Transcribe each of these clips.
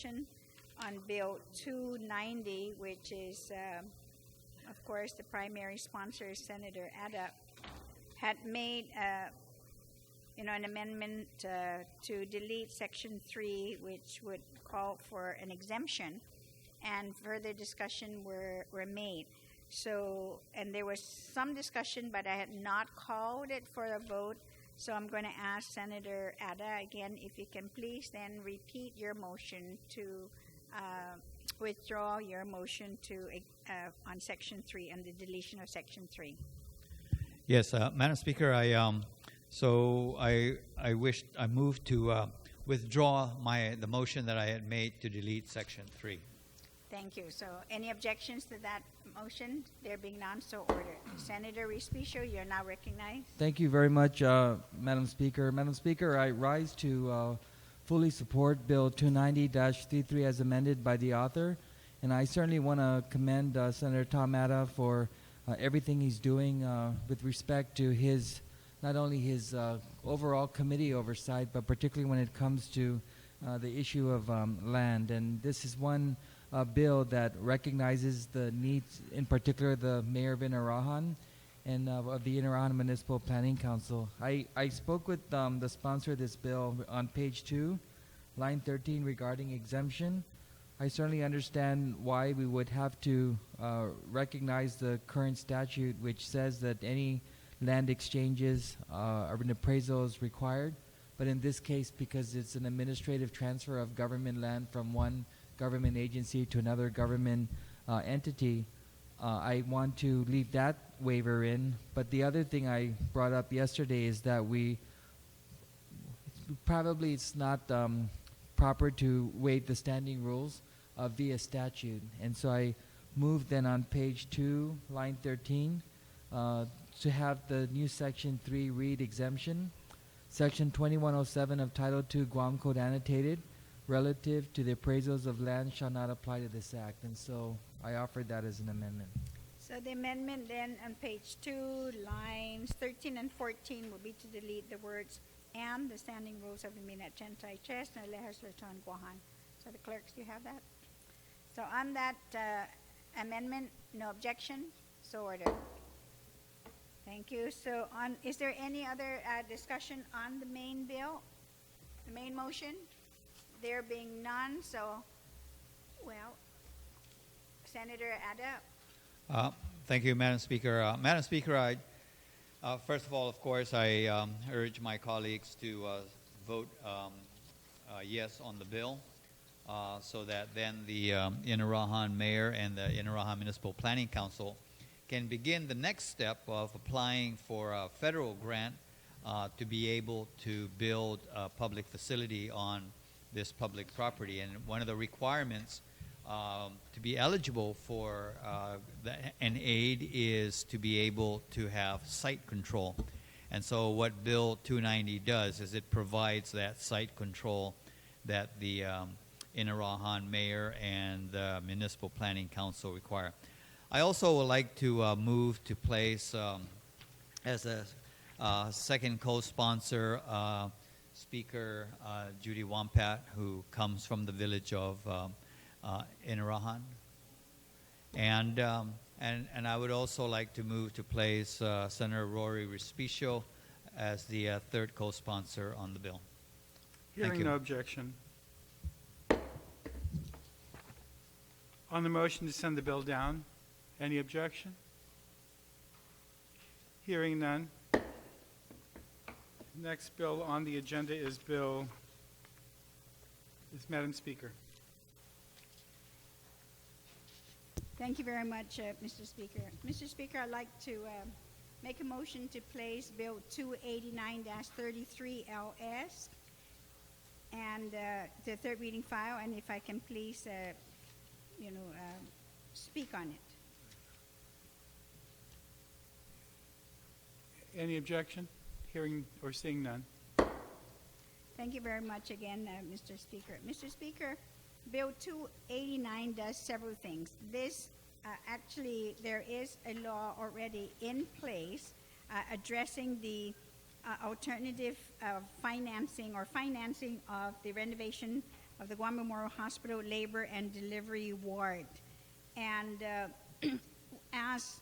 on Bill 290, which is, of course, the primary sponsor, Senator Ada, had made an amendment to delete Section 3, which would call for an exemption, and further discussion were made. So, and there was some discussion, but I had not called it for a vote. So I'm going to ask Senator Ada again, if you can please then repeat your motion to withdraw your motion to on Section 3, on the deletion of Section 3. Yes, Madam Speaker, I move to withdraw the motion that I had made to delete Section 3. Thank you. So any objections to that motion? There being none, so ordered. Senator Respicio, you're now recognized. Thank you very much, Madam Speaker. Madam Speaker, I rise to fully support Bill 290-33 as amended by the author. And I certainly want to commend Senator Tom Ada for everything he's doing with respect to his, not only his overall committee oversight, but particularly when it comes to the issue of land. And this is one bill that recognizes the needs, in particular the mayor of Inarajan and of the Inarajan Municipal Planning Council. I spoke with the sponsor of this bill on page 2, line 13, regarding exemption. I certainly understand why we would have to recognize the current statute, which says that any land exchanges or an appraisal is required. But in this case, because it's an administrative transfer of government land from one government agency to another government entity, I want to leave that waiver in. But the other thing I brought up yesterday is that it's not proper to waive the standing rules via statute. And so I moved then on page 2, line 13, to have the new Section 3 read exemption. Section 2107 of Title 2 Guam Code annotated, relative to the appraisals of land, shall not apply to this act. And so I offered that as an amendment. So the amendment then on page 2, lines 13 and 14 will be to delete the words "and the standing rules of the Minat Chentay Chest and Legislature on Guahan." So the clerks, do you have that? So on that amendment, no objection, so ordered. Thank you. So is there any other discussion on the main bill, the main motion? There being none, so, well, Senator Ada. Thank you, Madam Speaker. Madam Speaker, first of all, of course, I urge my colleagues to vote yes on the bill, so that then the Inarajan Mayor and the Inarajan Municipal Planning Council can begin the next step of applying for a federal grant to be able to build a public facility on this public property. And one of the requirements to be eligible for an aid is to be able to have site control. And so what Bill 290 does is it provides that site control that the Inarajan Mayor and the Municipal Planning Council require. I also would like to move to place as a second co-sponsor Speaker Judy Wampat, who comes from the village of Inarajan. And I would also like to move to place Senator Rory Respicio as the third co-sponsor on the bill. Hearing no objection. On the motion to send the bill down, any objection? Hearing none. Next bill on the agenda is Madam Speaker. Thank you very much, Mr. Speaker. Mr. Speaker, I'd like to make a motion to place Bill 289-33 LS and the third reading file, and if I can please, speak on it. Any objection? Hearing or seeing none. Thank you very much again, Mr. Speaker. Mr. Speaker, Bill 289 does several things. This, actually, there is a law already in place addressing the alternative financing or financing of the renovation of the Guam Memorial Hospital Labor and Delivery Ward. And as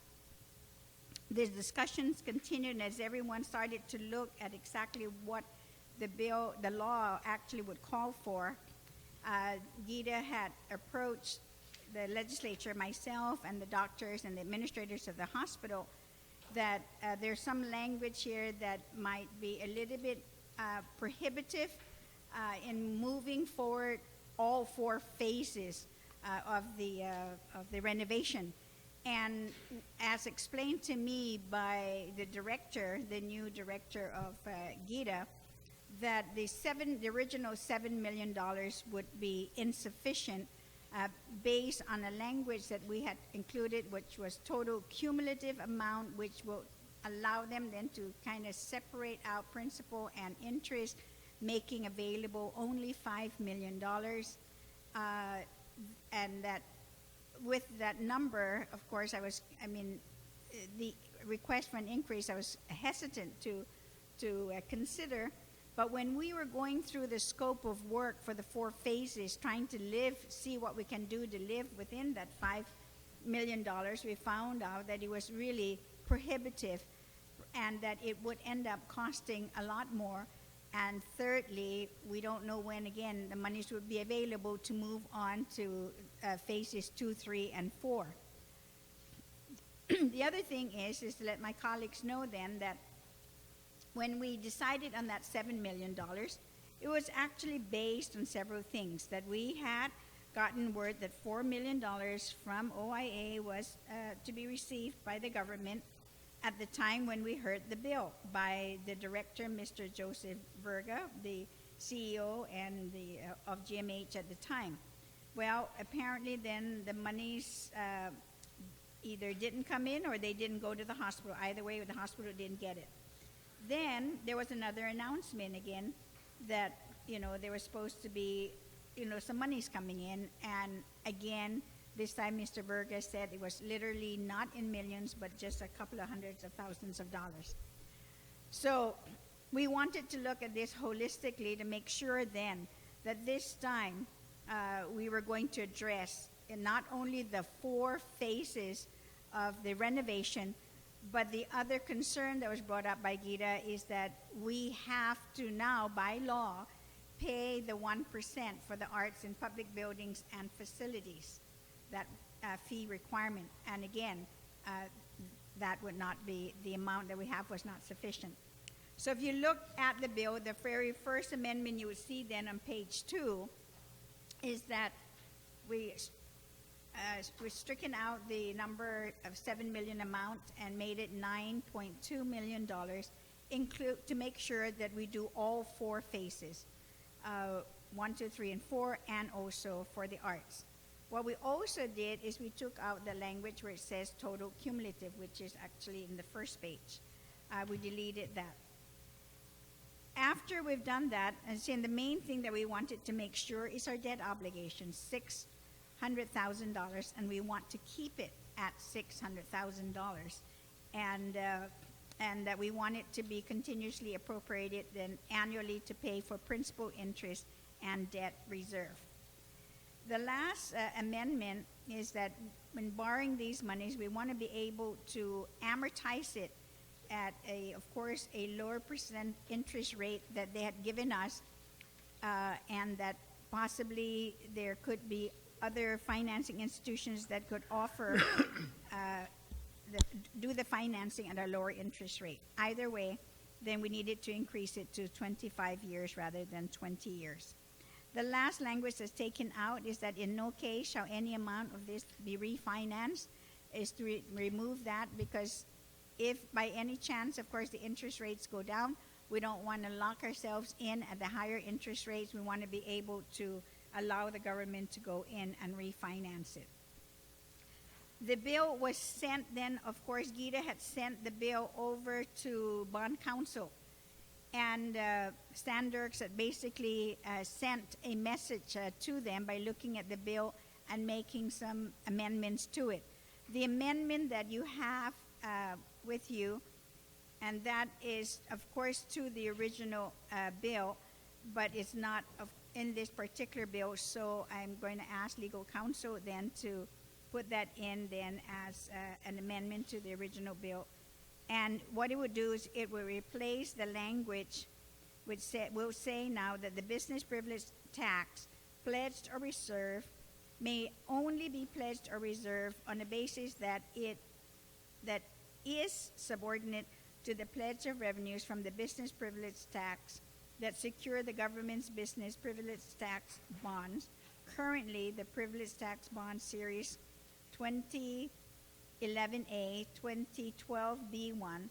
the discussions continued, and as everyone started to look at exactly what the law actually would call for, Gita had approached the legislature, myself, and the doctors and the administrators of the hospital, that there's some language here that might be a little bit prohibitive in moving forward all 4 phases of the renovation. And as explained to me by the director, the new director of Gita, that the original $7 million would be insufficient based on a language that we had included, which was total cumulative amount, which will allow them then to kind of separate out principal and interest, making available only $5 million. And that with that number, of course, the request for an increase, I was hesitant to consider. But when we were going through the scope of work for the 4 phases, trying to see what we can do to live within that $5 million, we found out that it was really prohibitive and that it would end up costing a lot more. And thirdly, we don't know when, again, the monies would be available to move on to phases 2, 3, and 4. The other thing is to let my colleagues know then that when we decided on that $7 million, it was actually based on several things. That we had gotten word that $4 million from OIA was to be received by the government at the time when we heard the bill by the director, Mr. Joseph Verga, the CEO and of GMH at the time. Well, apparently then the monies either didn't come in or they didn't go to the hospital. Either way, the hospital didn't get it. Then there was another announcement again that, there was supposed to be, some monies coming in. And again, this time Mr. Berger said it was literally not in millions, but just a couple of hundreds of thousands of dollars. So we wanted to look at this holistically to make sure then that this time we were going to address not only the 4 phases of the renovation, but the other concern that was brought up by Gita is that we have to now, by law, pay the 1% for the arts in public buildings and facilities, that fee requirement. And again, that would not be, the amount that we have was not sufficient. So if you look at the bill, the very first amendment you would see then on page 2 is that we're stricken out the number of $7 million amount and made it $9.2 million, to make sure that we do all 4 phases, 1, 2, 3, and 4, and also for the arts. What we also did is we took out the language where it says total cumulative, which is actually in the first page. We deleted that. After we've done that, and saying the main thing that we wanted to make sure is our debt obligation, $600,000, and we want to keep it at $600,000, and that we want it to be continuously appropriated then annually to pay for principal, interest, and debt reserve. The last amendment is that when borrowing these monies, we want to be able to amortize it at a lower percent interest rate that they had given us, and that possibly there could be other financing institutions that could offer do the financing at a lower interest rate. Either way, then we needed to increase it to 25 years rather than 20 years. The last language that's taken out is that in no case shall any amount of this be refinanced, is to remove that, because if by any chance, of course, the interest rates go down, we don't want to lock ourselves in at the higher interest rates. We want to be able to allow the government to go in and refinance it. The bill was sent then, of course, Gita had sent the bill over to Bond Council, and Standards had basically sent a message to them by looking at the bill and making some amendments to it. The amendment that you have with you, and that is, of course, to the original bill, but it's not in this particular bill, so I'm going to ask legal counsel then to put that in then as an amendment to the original bill. And what it would do is it will replace the language which will say now that the business privilege tax pledged or reserved may only be pledged or reserved on the basis that that is subordinate to the pledge of revenues from the business privilege tax that secure the government's business privilege tax bonds. Currently, the privilege tax bond series 2011A, 2012B1,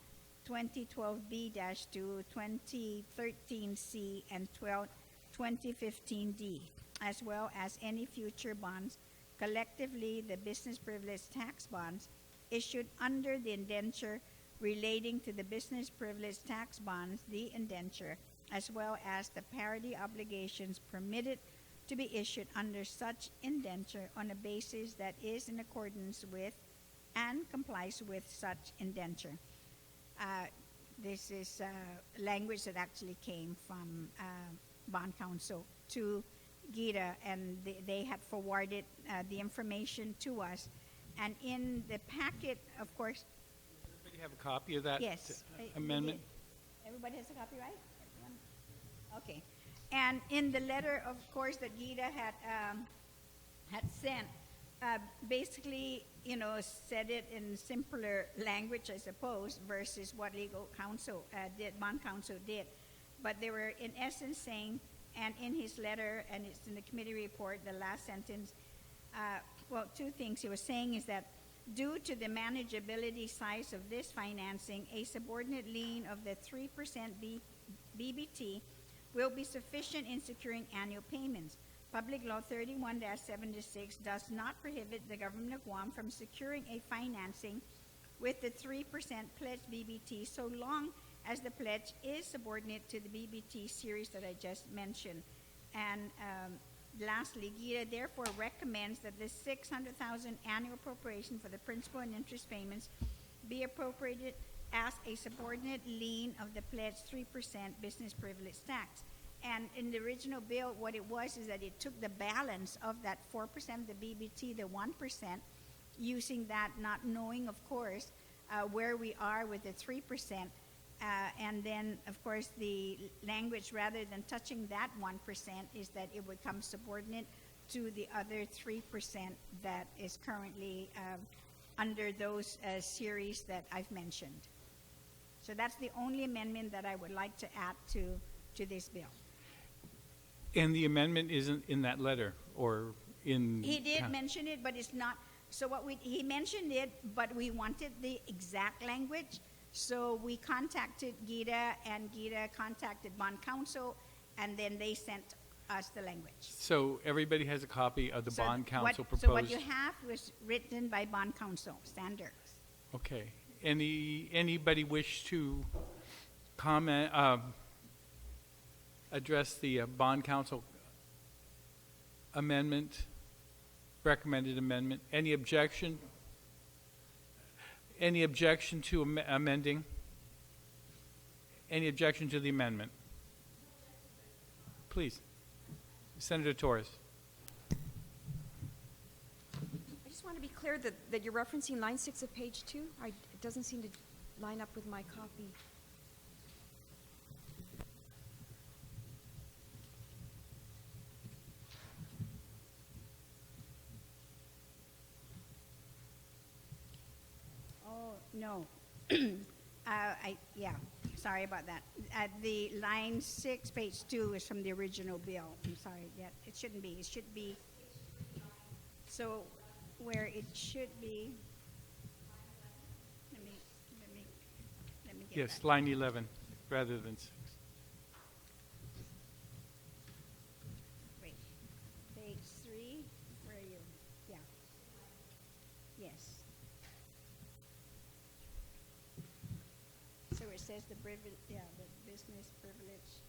2012B-2, 2013C, and 2015D, as well as any future bonds, collectively the business privilege tax bonds issued under the indenture relating to the business privilege tax bonds, the indenture, as well as the parity obligations permitted to be issued under such indenture on a basis that is in accordance with and complies with such indenture. This is language that actually came from bond counsel to Gita, and they had forwarded the information to us. And in the packet, of course, Do you have a copy of that yes, amendment? everybody has a copy, right? Everyone? Okay. And in the letter, of course, that Gita had sent, basically, said it in simpler language, I suppose, versus what legal counsel bond counsel did. But they were, in essence, saying, and in his letter, and it's in the committee report, the last sentence, well, two things he was saying is that due to the manageability size of this financing, a subordinate lien of the 3% BBT will be sufficient in securing annual payments. Public Law 31-76 does not prohibit the government of Guam from securing a financing with the 3% pledge BBT so long as the pledge is subordinate to the BBT series that I just mentioned. And lastly, Gita therefore recommends that the $600,000 annual appropriation for the principal and interest payments be appropriated as a subordinate lien of the pledged 3% business privilege tax. And in the original bill, what it was is that it took the balance of that 4% of the BBT, the 1%, using that, not knowing, of course, where we are with the 3%. And then, of course, the language, rather than touching that 1%, is that it would come subordinate to the other 3% that is currently under those series that I've mentioned. So that's the only amendment that I would like to add to this bill. And the amendment isn't in that letter or in... He did mention it, but it's not. So he mentioned it, but we wanted the exact language. So we contacted Gita, and Gita contacted bond counsel, and then they sent us the language. So everybody has a copy of the bond counsel proposed... So what you have was written by bond counsel, standards. Okay. Anybody wish to comment, address the bond counsel amendment, recommended amendment? Any objection? Any objection to amending? Any objection to the amendment? Please. Senator Torres. I just want to be clear that you're referencing line 6 of page 2. It doesn't seem to line up with my copy. Oh, no. Yeah, sorry about that. The line 6, page 2 is from the original bill. I'm sorry, yeah, it shouldn't be. It should be, so where it should be, let me get Yes, that. line 11 rather than 6. Wait, page 3, where are you? Yeah. Yes. So it says the business privilege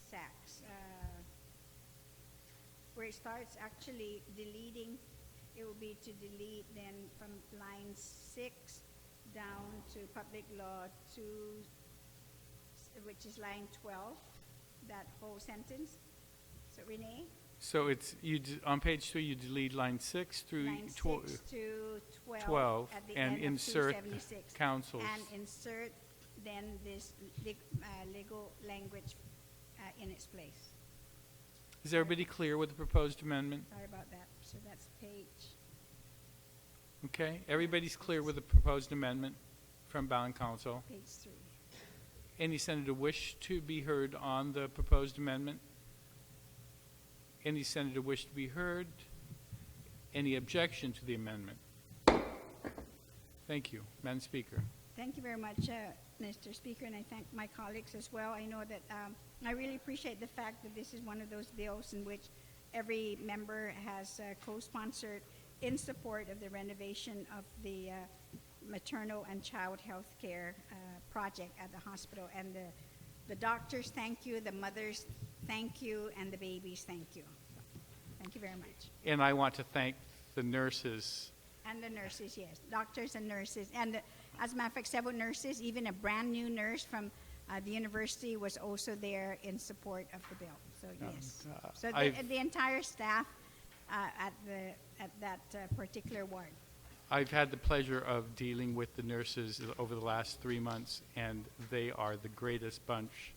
tax. Where it starts actually deleting, it will be to delete then from line 6 down to public law 2, which is line 12. that whole sentence. So Renee? So it's, on page 3, you delete line 6 through Line 6 to 12 at the and end insert of 276. councils. And insert then this legal language in its place. Is everybody clear with the proposed amendment? Sorry about that. So that's page, Okay, everybody's clear with the proposed amendment from Ballin Council. page 3. Any senator wish to be heard on the proposed amendment? Any senator wish to be heard? Any objection to the amendment? Thank you. Madam Speaker. Thank you very much, Mr. Speaker, and I thank my colleagues as well. I know that I really appreciate the fact that this is one of those bills in which every member has co-sponsored in support of the renovation of the maternal and child health care project at the hospital. And the doctors, thank you. The mothers, thank you. And the babies, thank you. Thank you very much. And I want to thank the nurses. And the nurses, yes. Doctors and nurses. And as a matter of fact, several nurses, even a brand new nurse from the university was also there in support of the bill. So, yes. So the entire staff at that particular ward. I've had the pleasure of dealing with the nurses over the last 3 months, and they are the greatest bunch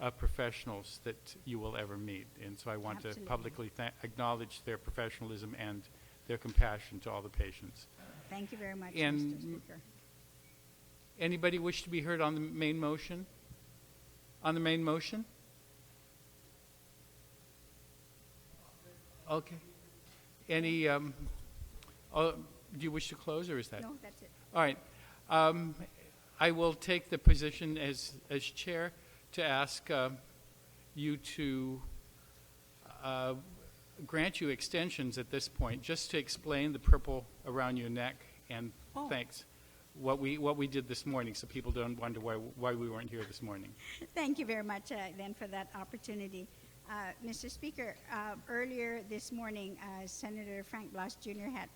of professionals that you will ever meet. And so I want Absolutely. to publicly acknowledge their professionalism and their compassion to all the patients. Thank you very much, And Mr. Speaker. Anybody wish to be heard on the main motion? On the main motion? Okay. Any, do you wish to close, or is that? No, that's it. All right. I will take the position as chair to ask you to grant you extensions at this point, just to explain the purple around your neck, and Oh. thanks. What we did this morning, so people don't wonder why we weren't here this morning. Thank you very much, then, for that opportunity. Mr. Speaker, earlier this morning, Senator Frank Blas Jr. had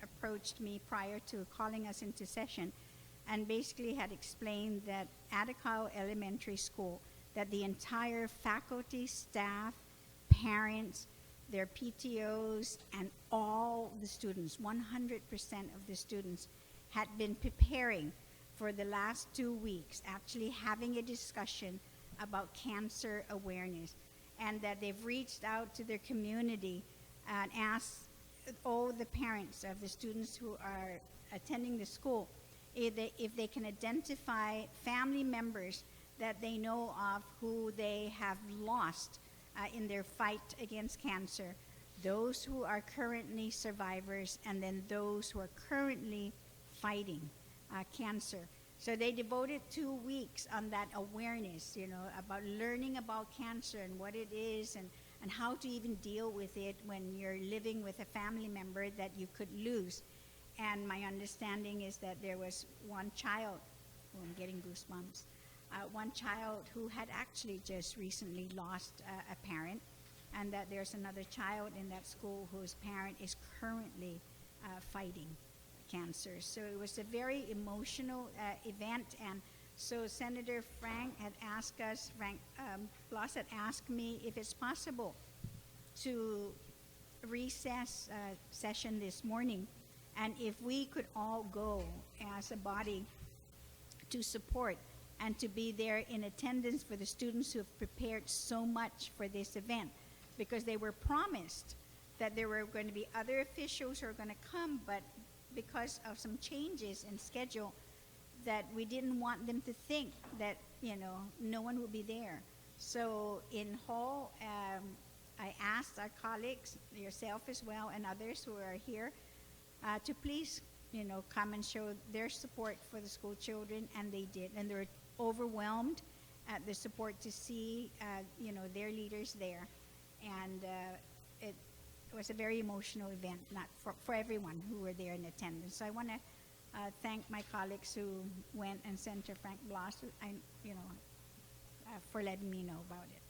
approached me prior to calling us into session and basically had explained that at Atacao Elementary School, that the entire faculty, staff, parents, their PTOs, and all the students, 100% of the students, had been preparing for the last 2 weeks, actually having a discussion about cancer awareness, and that they've reached out to their community and asked all the parents of the students who are attending the school if they can identify family members that they know of who they have lost in their fight against cancer, those who are currently survivors, and then those who are currently fighting cancer. So they devoted 2 weeks on that awareness, about learning about cancer and what it is, and how to even deal with it when you're living with a family member that you could lose. And my understanding is that there was one child, I'm getting goosebumps, one child who had actually just recently lost a parent, and that there's another child in that school whose parent is currently fighting cancer. So it was a very emotional event, and so Senator Frank Blas had asked me if it's possible to recess session this morning, and if we could all go as a body to support and to be there in attendance for the students who have prepared so much for this event, because they were promised that there were going to be other officials who are going to come, but because of some changes in schedule, that we didn't want them to think that, no one would be there. So in Hall, I asked our colleagues, yourself as well, and others who are here, to please, come and show their support for the school children, and they did. And they were overwhelmed at the support to see, their leaders there. And it was a very emotional event, not for everyone who were there in attendance. So I want to thank my colleagues who went, and Senator Frank Blas, for letting me know about it.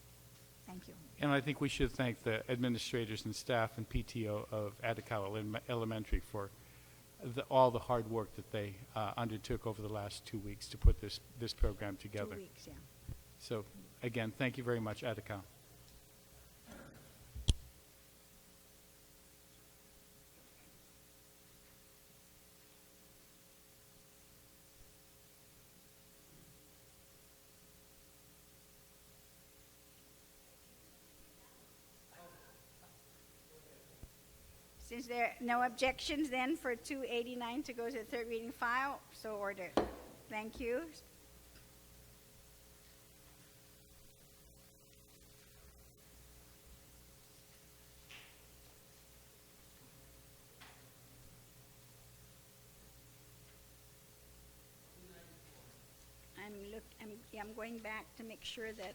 Thank you. And I think we should thank the administrators and staff and PTO of Atacao Elementary for all the hard work that they undertook over the last 2 weeks to put this program together. 2 weeks, yeah. So again, thank you very much, Attica. Since there are no objections then for 289 to go to the third reading file, so ordered. Thank you. I'm going back to make sure that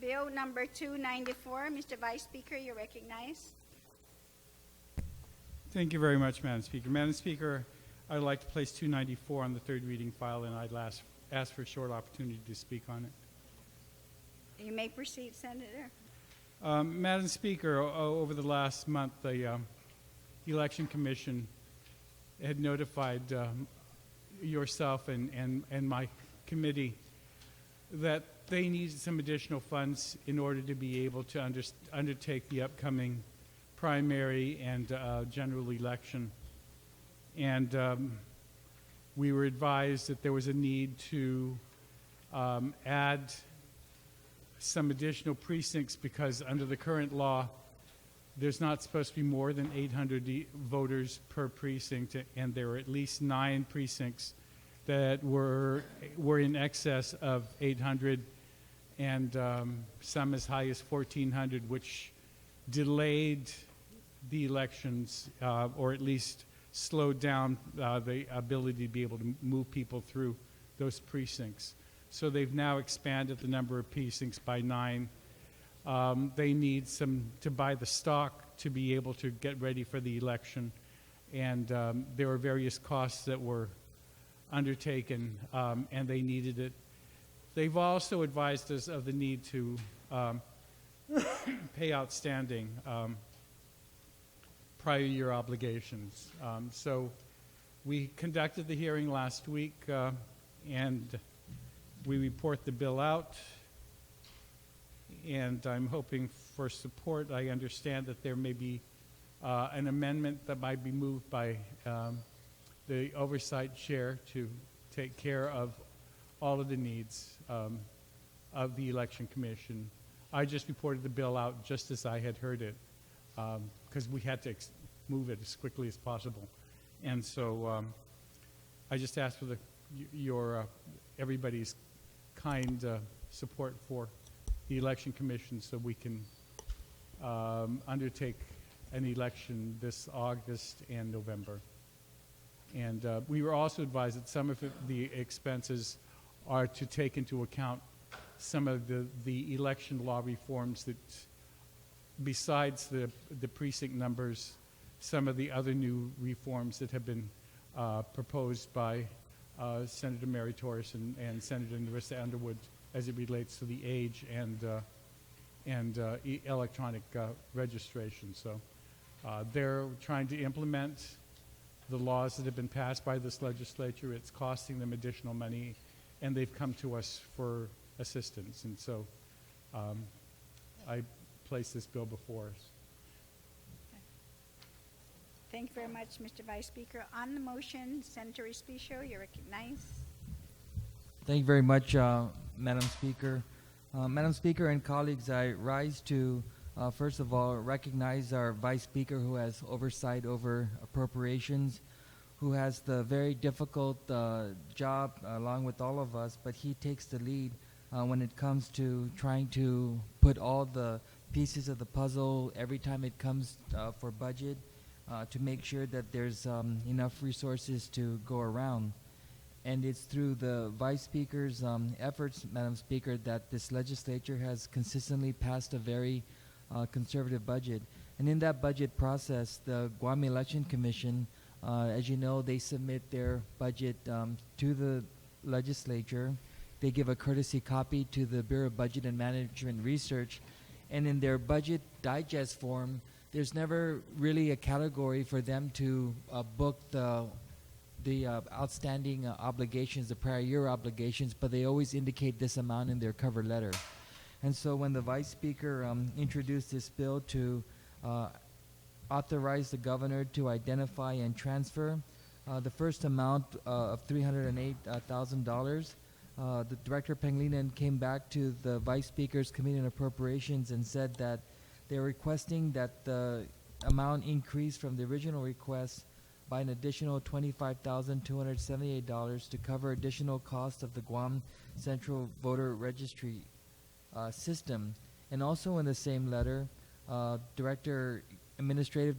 Bill number 294, Mr. Vice Speaker, you're recognized. Thank you very much, Madam Speaker. Madam Speaker, I'd like to place 294 on the third reading file, and I'd ask for a short opportunity to speak on it. You may proceed, Senator. Madam Speaker, over the last month, the Election Commission had notified yourself and my committee that they needed some additional funds in order to be able to undertake the upcoming primary and general election. And we were advised that there was a need to add some additional precincts because under the current law, there's not supposed to be more than 800 voters per precinct, and there were at least 9 precincts that were in excess of 800, and some as high as 1,400, which delayed the elections, or at least slowed down the ability to be able to move people through those precincts. So they've now expanded the number of precincts by 9. They need to buy the stock to be able to get ready for the election, and there were various costs that were undertaken, and they needed it. They've also advised us of the need to pay outstanding prior year obligations. So we conducted the hearing last week, and we report the bill out, and I'm hoping for support. I understand that there may be an amendment that might be moved by the oversight chair to take care of all of the needs of the Election Commission. I just reported the bill out just as I had heard it, because we had to move it as quickly as possible. And so I just asked for your everybody's kind support for the Election Commission so we can undertake an election this August and November. And we were also advised that some of the expenses are to take into account some of the election law reforms that, besides the precinct numbers, some of the other new reforms that have been proposed by Senator Mary Torres and Senator Narissa Underwood as it relates to the age and electronic registration. So they're trying to implement the laws that have been passed by this legislature. It's costing them additional money, and they've come to us for assistance. And so I place this bill before us. Thank you very much, Mr. Vice Speaker. On the motion, Senator Respicio, you're recognized. Thank you very much, Madam Speaker. Madam Speaker and colleagues, I rise to, first of all, recognize our Vice Speaker who has oversight over appropriations, who has the very difficult job along with all of us, but he takes the lead when it comes to trying to put all the pieces of the puzzle every time it comes for budget to make sure that there's enough resources to go around. And it's through the Vice Speaker's efforts, Madam Speaker, that this legislature has consistently passed a very conservative budget. And in that budget process, the Guam Election Commission, as you know, they submit their budget to the legislature. They give a courtesy copy to the Bureau of Budget and Management Research. And in their budget digest form, there's never really a category for them to book the outstanding obligations, the prior year obligations, but they always indicate this amount in their cover letter. And so when the Vice Speaker introduced this bill to authorize the governor to identify and transfer the first amount of $308,000, the Director Pangilinan came back to the Vice Speaker's Committee on Appropriations and said that they're requesting that the amount increase from the original request by an additional $25,278 to cover additional costs of the Guam Central Voter Registry system. And also in the same letter, Executive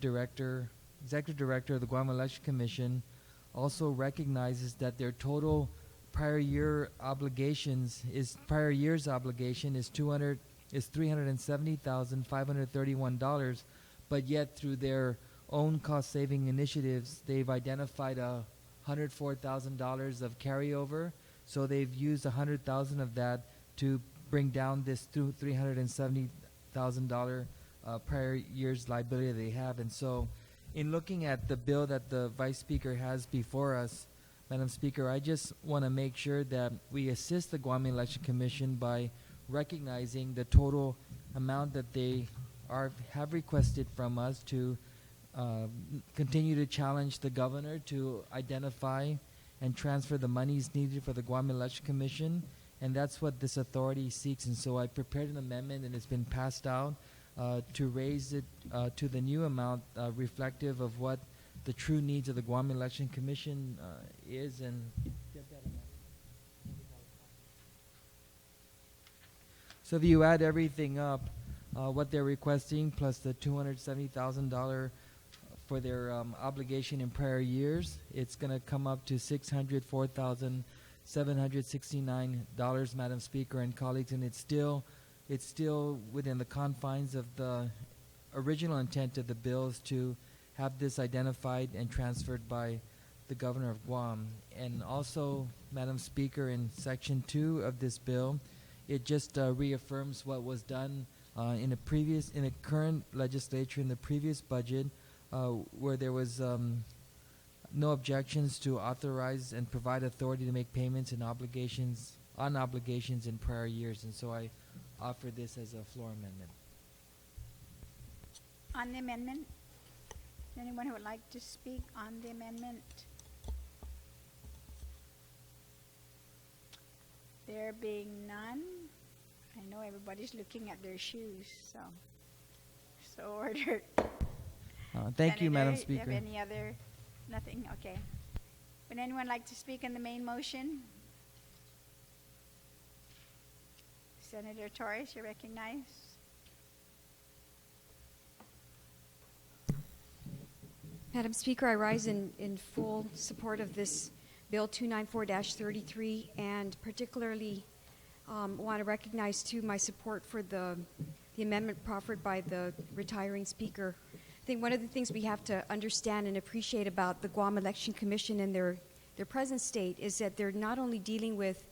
Director of the Guam Election Commission also recognizes that their total prior year's obligation is $370,531, but yet through their own cost-saving initiatives, they've identified $104,000 of carryover. So they've used $100,000 of that to bring down this $370,000 prior year's liability they have. And so, in looking at the bill that the Vice Speaker has before us, Madam Speaker, I just want to make sure that we assist the Guam Election Commission by recognizing the total amount that they have requested from us to continue to challenge the governor to identify and transfer the monies needed for the Guam Election Commission, and that's what this authority seeks. And so I prepared an amendment, and it's been passed out to raise it to the new amount reflective of what the true needs of the Guam Election Commission is. And so if you add everything up, what they're requesting plus the $270,000 for their obligation in prior years, it's going to come up to $604,769, Madam Speaker and colleagues, and it's still within the confines of the original intent of the bills to have this identified and transferred by the Governor of Guam. And also, Madam Speaker, in Section 2 of this bill, it just reaffirms what was done in a current legislature in the previous budget, where there was no objections to authorize and provide authority to make payments and obligations in prior years. And so I offer this as a floor amendment. On the amendment, anyone who would like to speak on the amendment? There being none, I know everybody's looking at their shoes, so ordered. Thank you, Madam Senator, Speaker. Do you have any other? Nothing? Okay. Would anyone like to speak on the main motion? Senator Torres, you're recognized. Madam Speaker, I rise in full support of this Bill 294-33, and particularly want to recognize, too, my support for the amendment proffered by the retiring Speaker. I think one of the things we have to understand and appreciate about the Guam Election Commission and their present state is that they're not only dealing with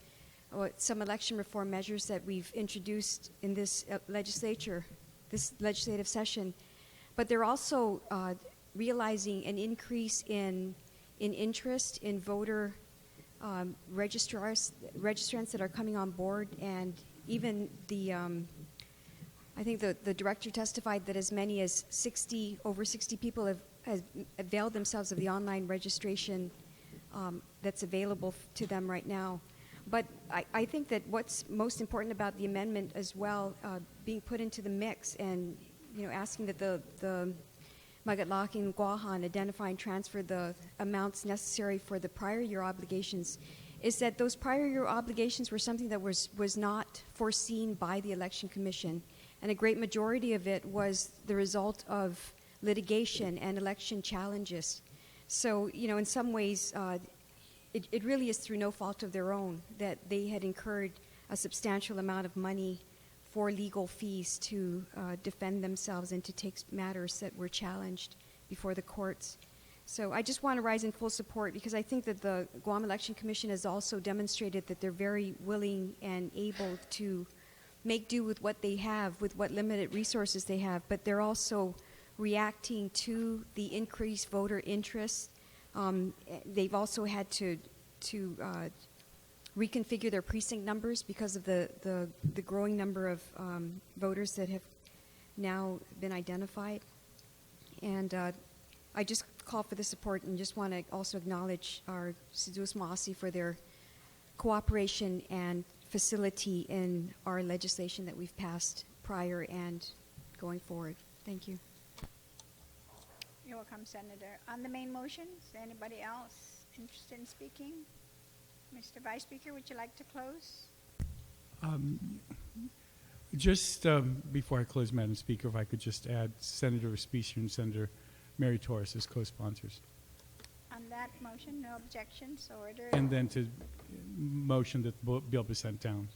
some election reform measures that we've introduced in this legislature, this legislative session, but they're also realizing an increase in interest in voter registrants that are coming on board, and even I think the director testified that as many as over 60 people have availed themselves of the online registration that's available to them right now. But I think that what's most important about the amendment as well, being put into the mix, and asking that the Magatlaking Guahan identify and transfer the amounts necessary for the prior year obligations, is that those prior year obligations were something that was not foreseen by the Election Commission, and a great majority of it was the result of litigation and election challenges. So, in some ways, it really is through no fault of their own that they had incurred a substantial amount of money for legal fees to defend themselves and to take matters that were challenged before the courts. So I just want to rise in full support, because I think that the Guam Election Commission has also demonstrated that they're very willing and able to make do with what they have, with what limited resources they have, but they're also reacting to the increased voter interest. They've also had to reconfigure their precinct numbers because of the growing number of voters that have now been identified. And I just call for the support and just want to also acknowledge our Sidus Maasi for their cooperation and facility in our legislation that we've passed prior and going forward. Thank you. You're welcome, Senator. On the main motion, is there anybody else interested in speaking? Mr. Vice Speaker, would you like to close? Just before I close, Madam Speaker, if I could just add Senator Respicia and Senator Mary Torres as co-sponsors. On that motion, no objections, so ordered. And then to motion that the bill be sent down.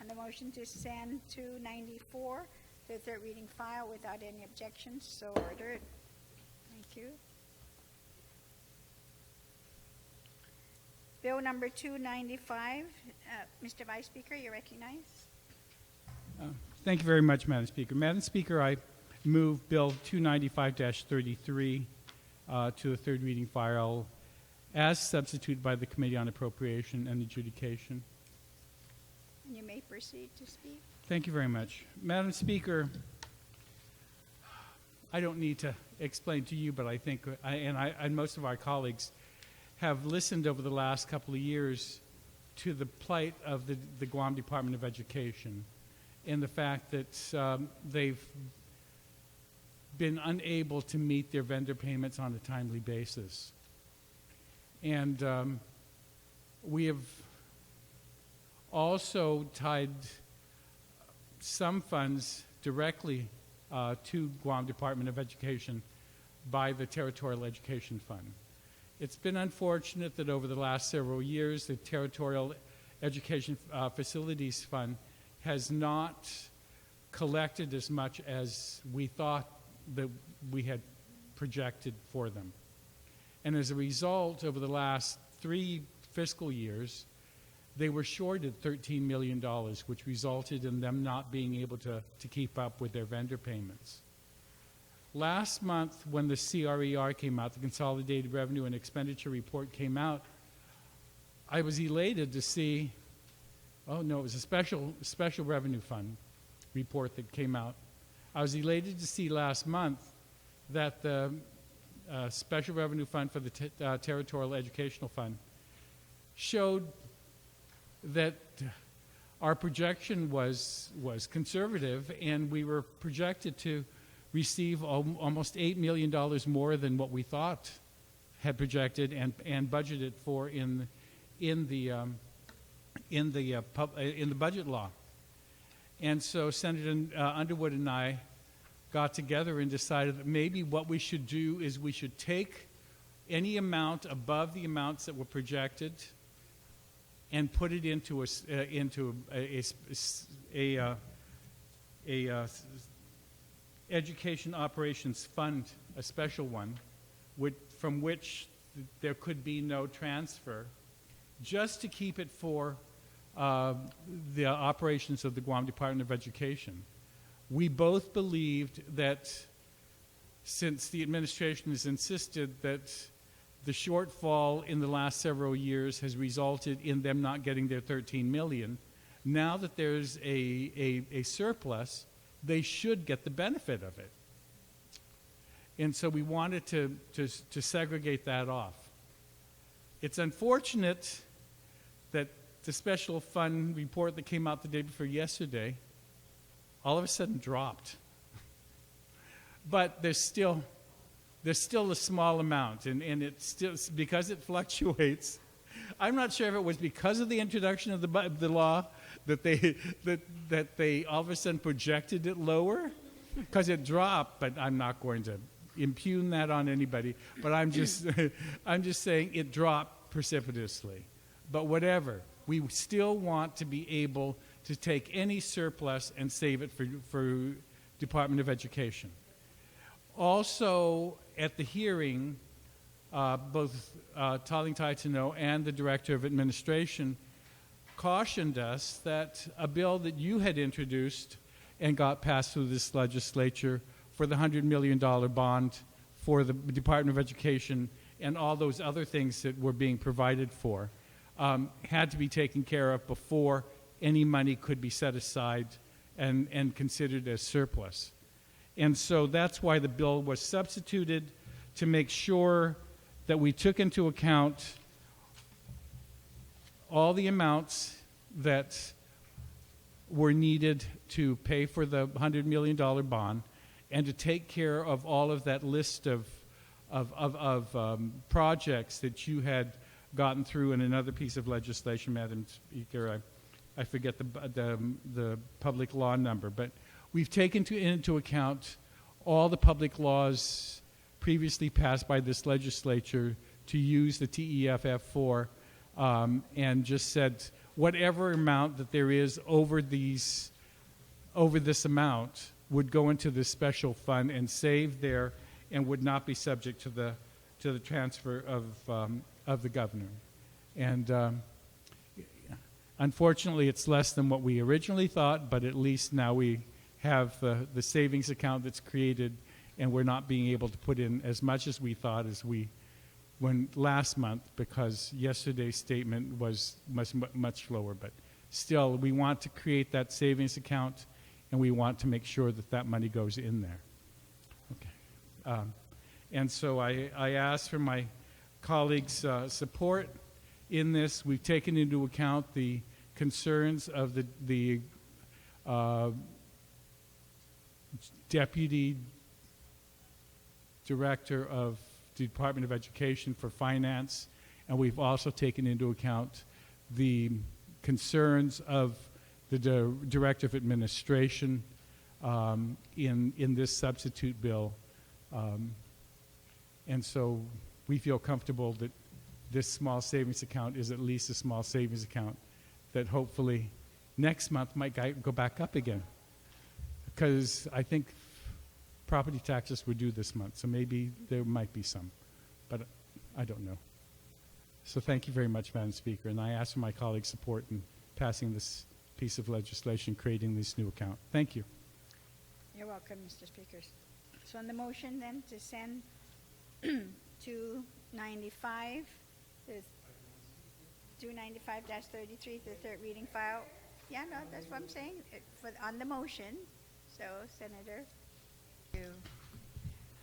And the motion to send 294 to the third reading file without any objections, so ordered. Thank you. Bill number 295, Mr. Vice Speaker, you recognize. Thank you very much, Madam Speaker. Madam Speaker, I move Bill 295-33 to the third reading file as substituted by the Committee on Appropriation and Adjudication. And you may proceed to speak. Thank you very much. Madam Speaker, I don't need to explain to you, but I think, and most of our colleagues have listened over the last couple of years to the plight of the Guam Department of Education and the fact that they've been unable to meet their vendor payments on a timely basis. And we have also tied some funds directly to Guam Department of Education by the Territorial Education Fund. It's been unfortunate that over the last several years, the Territorial Education Facilities Fund has not collected as much as we thought that we had projected for them. And as a result, over the last 3 fiscal years, they were shorted $13 million, which resulted in them not being able to keep up with their vendor payments. Last month, when the CRER came out, the Consolidated Revenue and Expenditure Report came out, I was elated to see, oh no, it was a special revenue fund report that came out. I was elated to see last month that the Special Revenue Fund for the Territorial Educational Fund showed that our projection was conservative, and we were projected to receive almost $8 million more than what we thought had projected and budgeted for in the budget law. And so Senator Underwood and I got together and decided that maybe what we should do is we should take any amount above the amounts that were projected and put it into a education operations fund, a special one, from which there could be no transfer, just to keep it for the operations of the Guam Department of Education. We both believed that since the administration has insisted that the shortfall in the last several years has resulted in them not getting their $13 million, now that there's a surplus, they should get the benefit of it. And so we wanted to segregate that off. It's unfortunate that the special fund report that came out the day before yesterday all of a sudden dropped. But there's still a small amount, and it's still, because it fluctuates. I'm not sure if it was because of the introduction of the law that they all of a sudden projected it lower, because it dropped. But I'm not going to impugn that on anybody. But I'm just saying it dropped precipitously. But whatever, we still want to be able to take any surplus and save it for Department of Education. Also, at the hearing, both Taling Taitano and the Director of Administration cautioned us that a bill that you had introduced and got passed through this legislature for the $100 million bond for the Department of Education and all those other things that were being provided for had to be taken care of before any money could be set aside and considered as surplus. And so that's why the bill was substituted, to make sure that we took into account all the amounts that were needed to pay for the $100 million bond and to take care of all of that list of projects that you had gotten through in another piece of legislation, Madam Speaker. I forget the public law number, but we've taken into account all the public laws previously passed by this legislature to use the TEFF for, and just said whatever amount that there is over this amount would go into this special fund and save there, and would not be subject to the transfer of the governor. And unfortunately, it's less than what we originally thought, but at least now we have the savings account that's created, and we're not being able to put in as much as we thought when last month, because yesterday's statement was much lower. But still, we want to create that savings account, and we want to make sure that that money goes in there. Okay. And so I ask for my colleagues' support in this. We've taken into account the concerns of the Deputy Director of the Department of Education for Finance, and we've also taken into account the concerns of the Director of Administration in this substitute bill. And so we feel comfortable that this small savings account is at least a small savings account that hopefully next month might go back up again. Because I think property taxes were due this month, so maybe there might be some, but I don't know. So thank you very much, Madam Speaker, and I ask for my colleagues' support in passing this piece of legislation, creating this new account. Thank you. You're welcome, Mr. Speaker. So on the motion then to send 295, 295-33 to the third reading file. Yeah, no, that's what I'm saying. On the motion. So, Senator.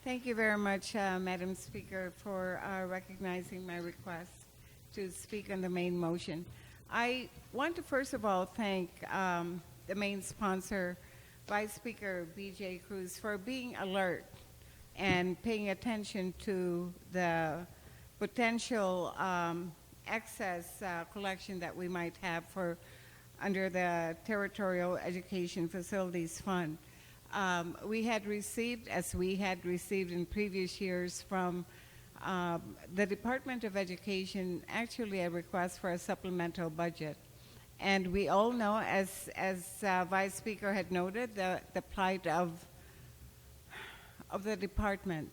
Thank you very much, Madam Speaker, for recognizing my request to speak on the main motion. I want to first of all thank the main sponsor, Vice Speaker B.J. Cruz, for being alert and paying attention to the potential excess collection that we might have under the Territorial Education Facilities Fund. We had received, as we had received in previous years from the Department of Education, actually a request for a supplemental budget. And we all know, as Vice Speaker had noted, the plight of the department.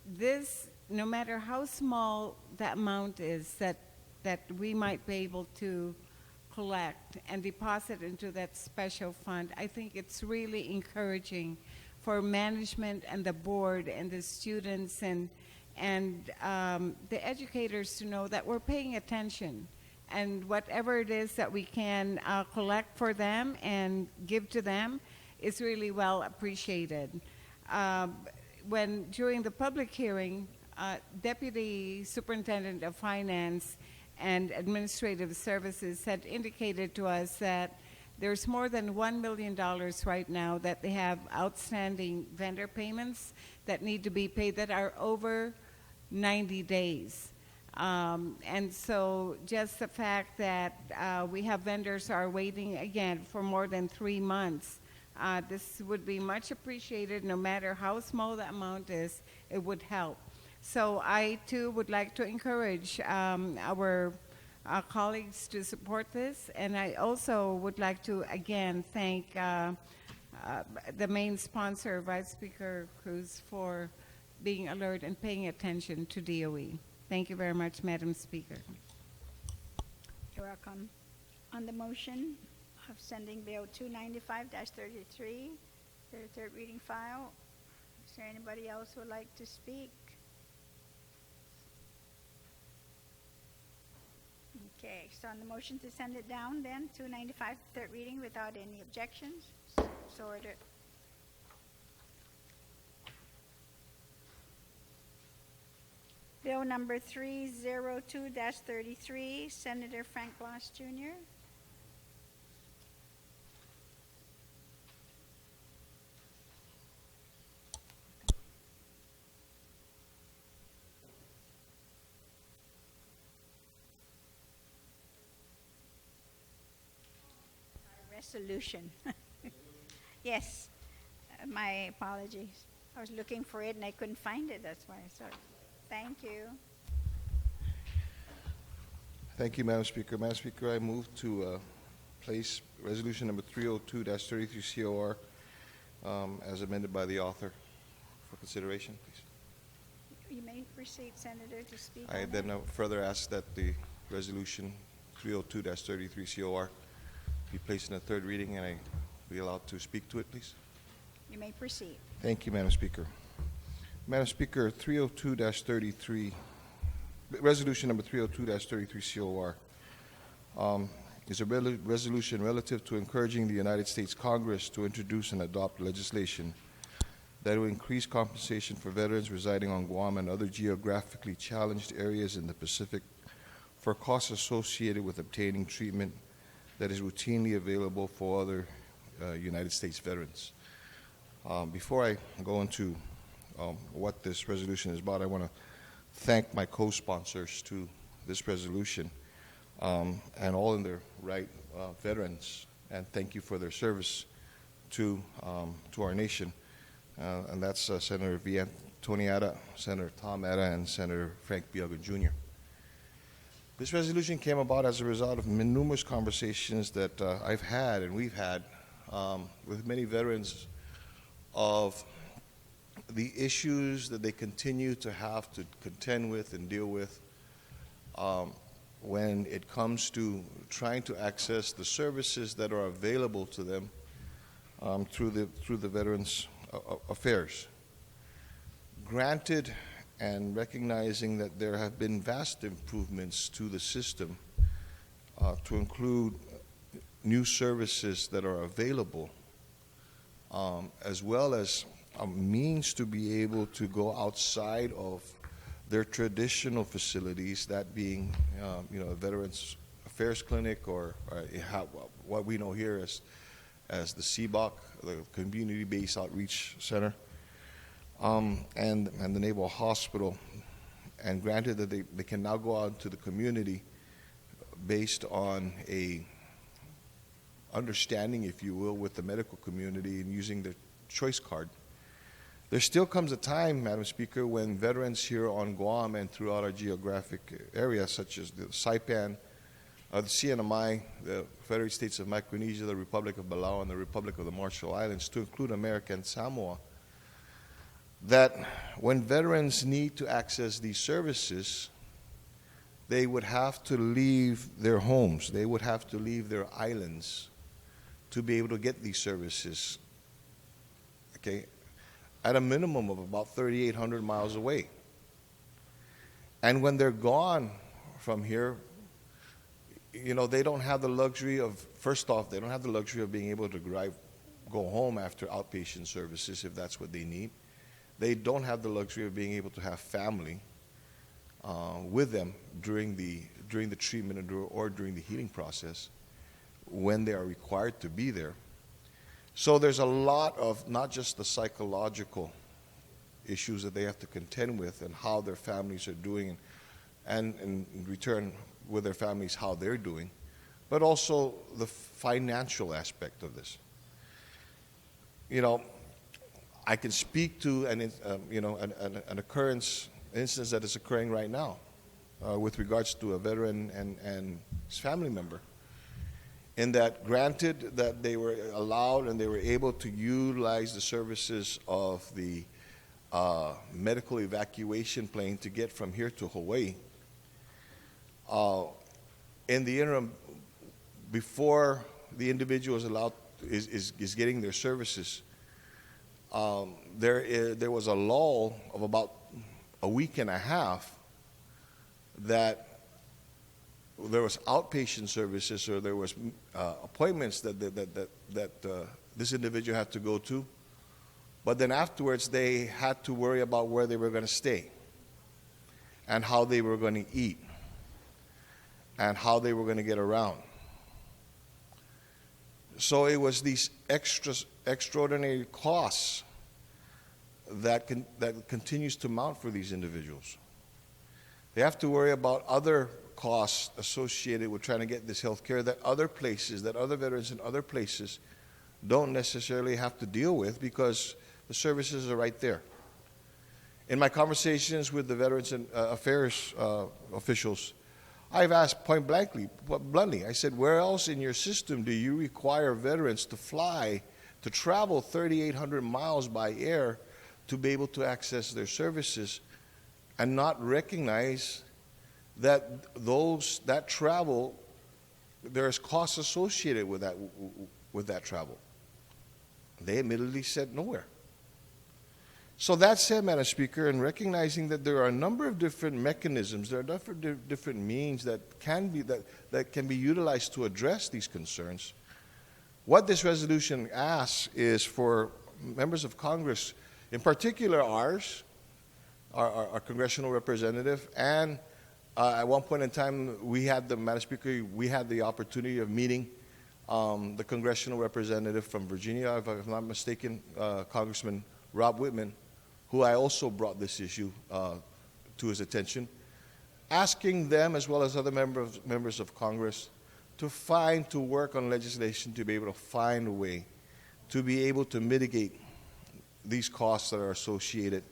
This, no matter how small the amount is that we might be able to collect and deposit into that special fund, I think it's really encouraging for management and the board and the students and the educators to know that we're paying attention, and whatever it is that we can collect for them and give to them is really well appreciated. During the public hearing, Deputy Superintendent of Finance and Administrative Services had indicated to us that there's more than $1 million right now that they have outstanding vendor payments that need to be paid that are over 90 days. And so just the fact that we have vendors are waiting again for more than 3 months, this would be much appreciated. No matter how small the amount is, it would help. So I too would like to encourage our colleagues to support this, and I also would like to again thank the main sponsor, Vice Speaker Cruz, for being alert and paying attention to DOE. Thank you very much, Madam Speaker. You're welcome. On the motion, of sending Bill 295-33 to the third reading file. Is there anybody else who would like to speak? Okay, so on the motion to send it down then, 295, third reading without any objections, so ordered. Bill number 302-33, Senator Frank Blas Jr. Resolution. Yes, my apologies. I was looking for it and I couldn't find it, that's why. So, thank you. Thank you, Madam Speaker. Madam Speaker, I move to place resolution number 302-33 COR as amended by the author for consideration, please. You may proceed, Senator, to speak. I on then that. further ask that the resolution 302-33 COR be placed in a third reading, and I be allowed to speak to it, please. You may proceed. Thank you, Madam Speaker. Madam Speaker, 302-33, resolution number 302-33 COR is a resolution relative to encouraging the United States Congress to introduce and adopt legislation that will increase compensation for veterans residing on Guam and other geographically challenged areas in the Pacific for costs associated with obtaining treatment that is routinely available for other United States veterans. Before I go into what this resolution is about, I want to thank my co-sponsors to this resolution and all in their right veterans, and thank you for their service to our nation. And that's Senator V. Tony Atta, Senator Tom Atta, and Senator Frank Bielga Jr. This resolution came about as a result of numerous conversations that I've had and we've had with many veterans of the issues that they continue to have to contend with and deal with when it comes to trying to access the services that are available to them through the Veterans Affairs. Granted, and recognizing that there have been vast improvements to the system to include new services that are available, as well as a means to be able to go outside of their traditional facilities, that being, a Veterans Affairs Clinic or what we know here as the CBOC, the Community-Based Outreach Center, and the Naval Hospital. And granted that they can now go out to the community based on a understanding, if you will, with the medical community and using the choice card. There still comes a time, Madam Speaker, when veterans here on Guam and throughout our geographic area, such as the Saipan, the CNMI, the Federated States of Micronesia, the Republic of Palau, and the Republic of the Marshall Islands, to include America and Samoa, that when veterans need to access these services, they would have to leave their homes, they would have to leave their islands to be able to get these services, okay, at a minimum of about 3,800 miles away. And when they're gone from here, they don't have the luxury of, first off, they don't have the luxury of being able to go home after outpatient services if that's what they need. They don't have the luxury of being able to have family with them during the treatment or during the healing process when they are required to be there. So there's a lot of not just the psychological issues that they have to contend with and how their families are doing, and in return with their families how they're doing, but also the financial aspect of this. I can speak to an instance that is occurring right now with regards to a veteran and his family member, in that granted that they were allowed and they were able to utilize the services of the medical evacuation plane to get from here to Hawaii, in the interim, before the individual is getting their services, there was a lull of about a week and a half that there was outpatient services, or there was appointments that this individual had to go to, but then afterwards they had to worry about where they were going to stay and how they were going to eat and how they were going to get around. So it was these extraordinary costs that continues to mount for these individuals. They have to worry about other costs associated with trying to get this health care that other places, that other veterans in other places don't necessarily have to deal with, because the services are right there. In my conversations with the Veterans Affairs officials, I've asked point bluntly, I said, where else in your system do you require veterans to fly, to travel 3,800 miles by air to be able to access their services, and not recognize that that travel, there's costs associated with that travel? They admittedly said nowhere. So that said, Madam Speaker, in recognizing that there are a number of different mechanisms, there are different means that can be utilized to address these concerns, what this resolution asks is for members of Congress, in particular ours, our congressional representative, and at one point in time, Madam Speaker, we had the opportunity of meeting the congressional representative from Virginia, if I'm not mistaken, Congressman Rob Whitman, who I also brought this issue to his attention, asking them, as well as other members of Congress, to work on legislation to be able to find a way to be able to mitigate these costs that are associated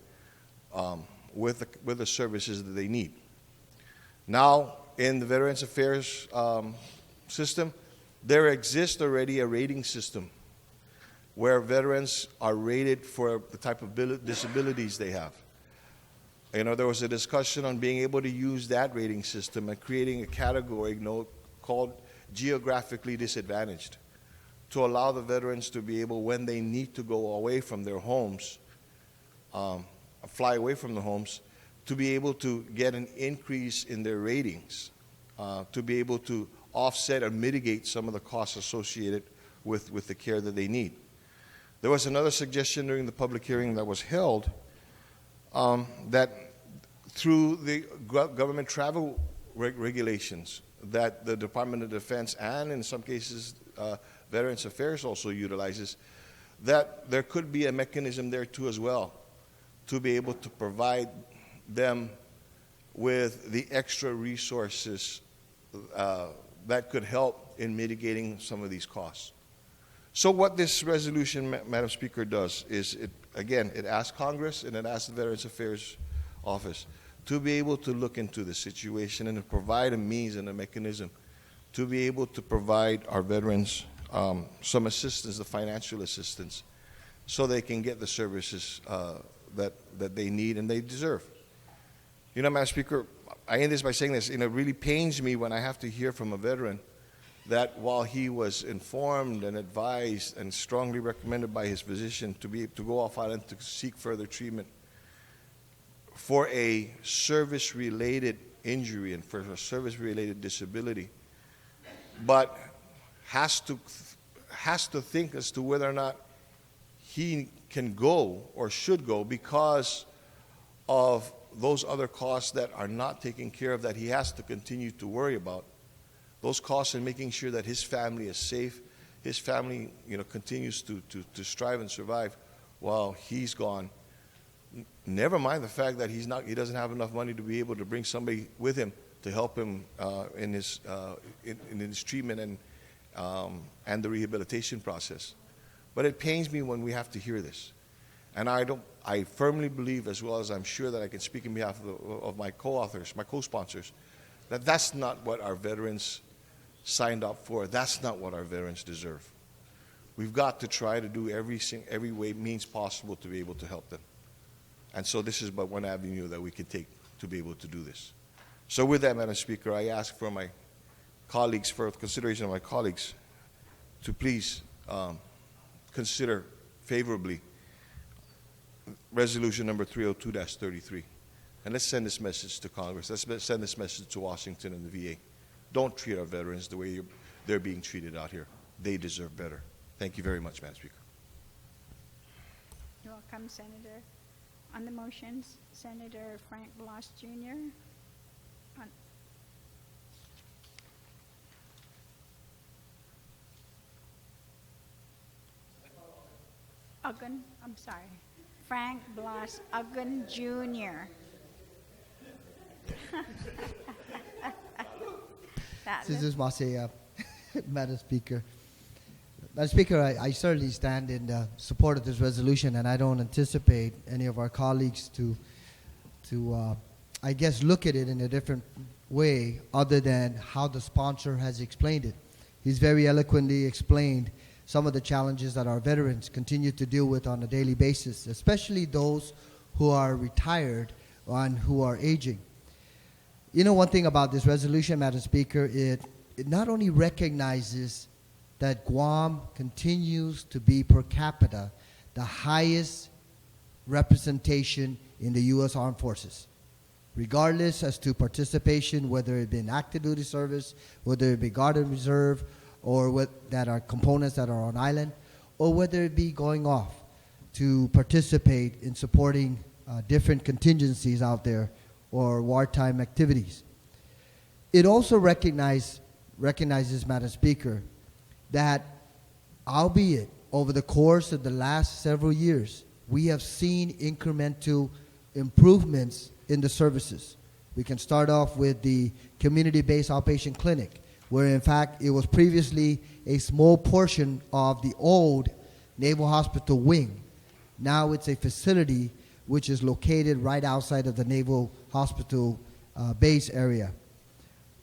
with the services that they need. Now, in the Veterans Affairs system, there exists already a rating system where veterans are rated for the type of disabilities they have. You know, there was a discussion on being able to use that rating system and creating a category called geographically disadvantaged, to allow the veterans to be able, when they need to go away from their homes, fly away from the homes, to be able to get an increase in their ratings, to be able to offset or mitigate some of the costs associated with the care that they need. There was another suggestion during the public hearing that was held that through the government travel regulations that the Department of Defense and in some cases Veterans Affairs also utilizes, that there could be a mechanism there too as well to be able to provide them with the extra resources that could help in mitigating some of these costs. So what this resolution, Madam Speaker, does is, it asks Congress and it asks the Veterans Affairs Office to be able to look into the situation and to provide a means and a mechanism to be able to provide our veterans some assistance, the financial assistance, so they can get the services that they need and they deserve. You know, Madam Speaker, I end this by saying this. It really pains me when I have to hear from a veteran that while he was informed and advised and strongly recommended by his physician to go off island to seek further treatment for a service-related injury and for a service-related disability, but has to think as to whether or not he can go or should go because of those other costs that are not taken care of, that he has to continue to worry about. Those costs in making sure that his family is safe, his family, continues to strive and survive while he's gone. Never mind the fact that he doesn't have enough money to be able to bring somebody with him to help him in his treatment and the rehabilitation process. But it pains me when we have to hear this. And I firmly believe, as well as I'm sure that I can speak on behalf of my co-authors, my co-sponsors, that that's not what our veterans signed up for. That's not what our veterans deserve. We've got to try to do every way means possible to be able to help them. And so this is but one avenue that we can take to be able to do this. So with that, Madam Speaker, I ask for my colleagues, for consideration of my colleagues, to please consider favorably resolution number 302-33. And let's send this message to Congress. Let's send this message to Washington and the VA. Don't treat our veterans the way they're being treated out here. They deserve better. Thank you very much, Madam Speaker. You're welcome, Senator. On the motions, Senator Frank Bloss Jr. On Uggan, I'm sorry. Frank Bloss Uggan Jr. This is Masaya, Madam Speaker. Madam Speaker, I certainly stand in support of this resolution, and I don't anticipate any of our colleagues to I guess, look at it in a different way other than how the sponsor has explained it. He's very eloquently explained some of the challenges that our veterans continue to deal with on a daily basis, especially those who are retired and who are aging. You know, one thing about this resolution, Madam Speaker, it not only recognizes that Guam continues to be per capita the highest representation in the U.S. Armed Forces, regardless as to participation, whether it be in active duty service, whether it be Guard and Reserve, or that are components that are on island, or whether it be going off to participate in supporting different contingencies out there or wartime activities. It also recognizes, Madam Speaker, that albeit over the course of the last several years, we have seen incremental improvements in the services. We can start off with the community-based outpatient clinic, where in fact it was previously a small portion of the old Naval Hospital wing. Now it's a facility which is located right outside of the Naval Hospital base area.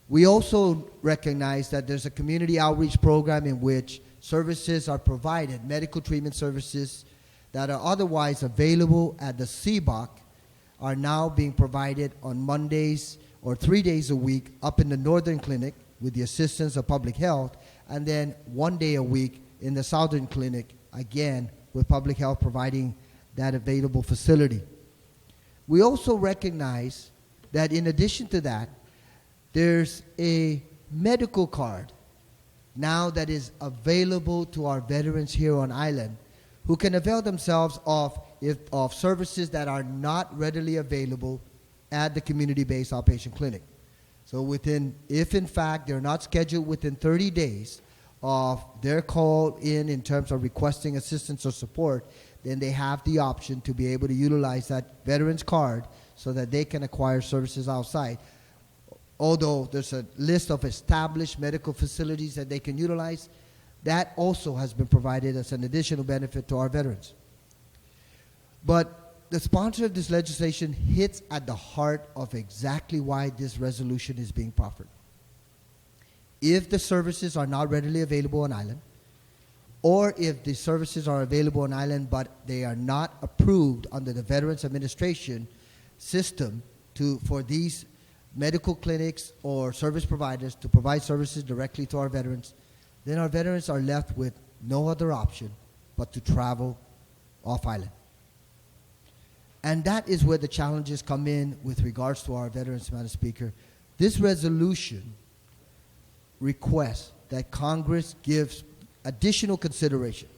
We also recognize that there's a community outreach program in which services are provided, medical treatment services that are otherwise available at the CBOC are now being provided on Mondays or 3 days a week up in the Northern Clinic with the assistance of Public Health, and then 1 day a week in the Southern Clinic, again with Public Health providing that available facility. We also recognize that in addition to that, there's a medical card now that is available to our veterans here on island who can avail themselves of services that are not readily available at the community-based outpatient clinic. So if in fact they're not scheduled within 30 days of their call in terms of requesting assistance or support, then they have the option to be able to utilize that veterans card so that they can acquire services outside. Although there's a list of established medical facilities that they can utilize, that also has been provided as an additional benefit to our veterans. But the sponsor of this legislation hits at the heart of exactly why this resolution is being proffered. If the services are not readily available on island, or if the services are available on island but they are not approved under the Veterans Administration system for these medical clinics or service providers to provide services directly to our veterans, then our veterans are left with no other option but to travel off island. And that is where the challenges come in with regards to our veterans, Madam Speaker. This resolution requests that Congress gives additional consideration,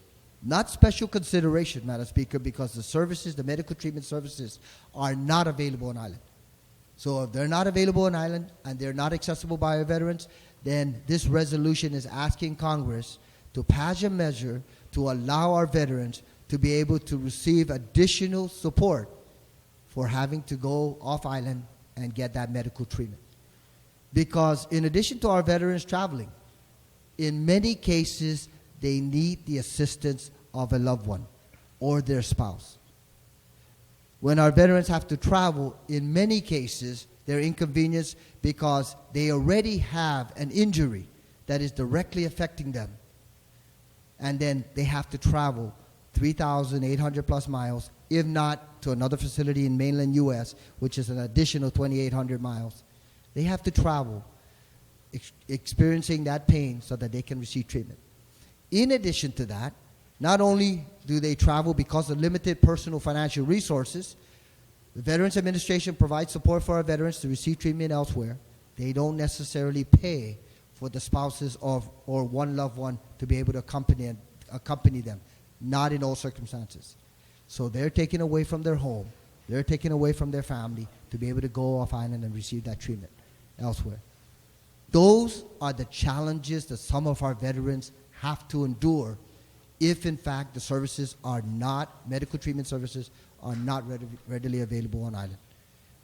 not special consideration, Madam Speaker, because the services, the medical treatment services, are not available on island. So if they're not available on island and they're not accessible by our veterans, then this resolution is asking Congress to pass a measure to allow our veterans to be able to receive additional support for having to go off island and get that medical treatment. Because in addition to our veterans traveling, in many cases, they need the assistance of a loved one or their spouse. When our veterans have to travel, in many cases, they're inconvenienced because they already have an injury that is directly affecting them. And then they have to travel 3,800 plus miles, if not to another facility in mainland U.S., which is an additional 2,800 miles. They have to travel, experiencing that pain so that they can receive treatment. In addition to that, not only do they travel because of limited personal financial resources, the Veterans Administration provides support for our veterans to receive treatment elsewhere. They don't necessarily pay for the spouses or one loved one to be able to accompany them, not in all circumstances. So they're taken away from their home, they're taken away from their family to be able to go off island and receive that treatment elsewhere. Those are the challenges that some of our veterans have to endure if in fact the services are not, medical treatment services are not readily available on island.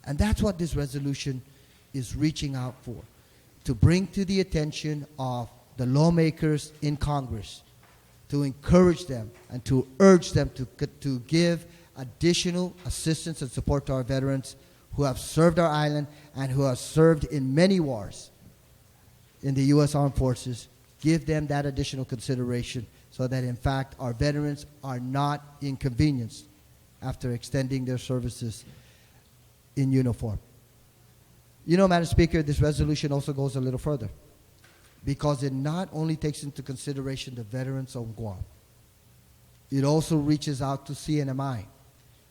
And that's what this resolution is reaching out for, to bring to the attention of the lawmakers in Congress, to encourage them and to urge them to give additional assistance and support to our veterans who have served our island and who have served in many wars in the U.S. Armed Forces. Give them that additional consideration so that in fact our veterans are not inconvenienced after extending their services in uniform. You know, Madam Speaker, this resolution also goes a little further because it not only takes into consideration the veterans of Guam, it also reaches out to CNMI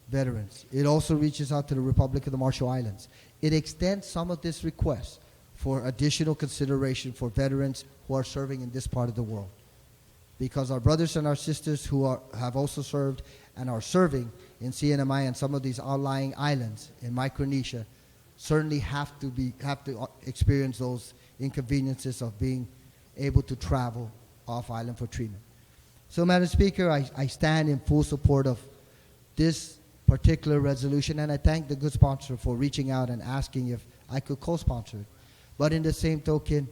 veterans. It also reaches out to the Republic of the Marshall Islands. It extends some of this request for additional consideration for veterans who are serving in this part of the world. Because our brothers and our sisters who have also served and are serving in CNMI and some of these outlying islands in Micronesia certainly have to experience those inconveniences of being able to travel off island for treatment. So, Madam Speaker, I stand in full support of this particular resolution, and I thank the good sponsor for reaching out and asking if I could co-sponsor it. But in the same token,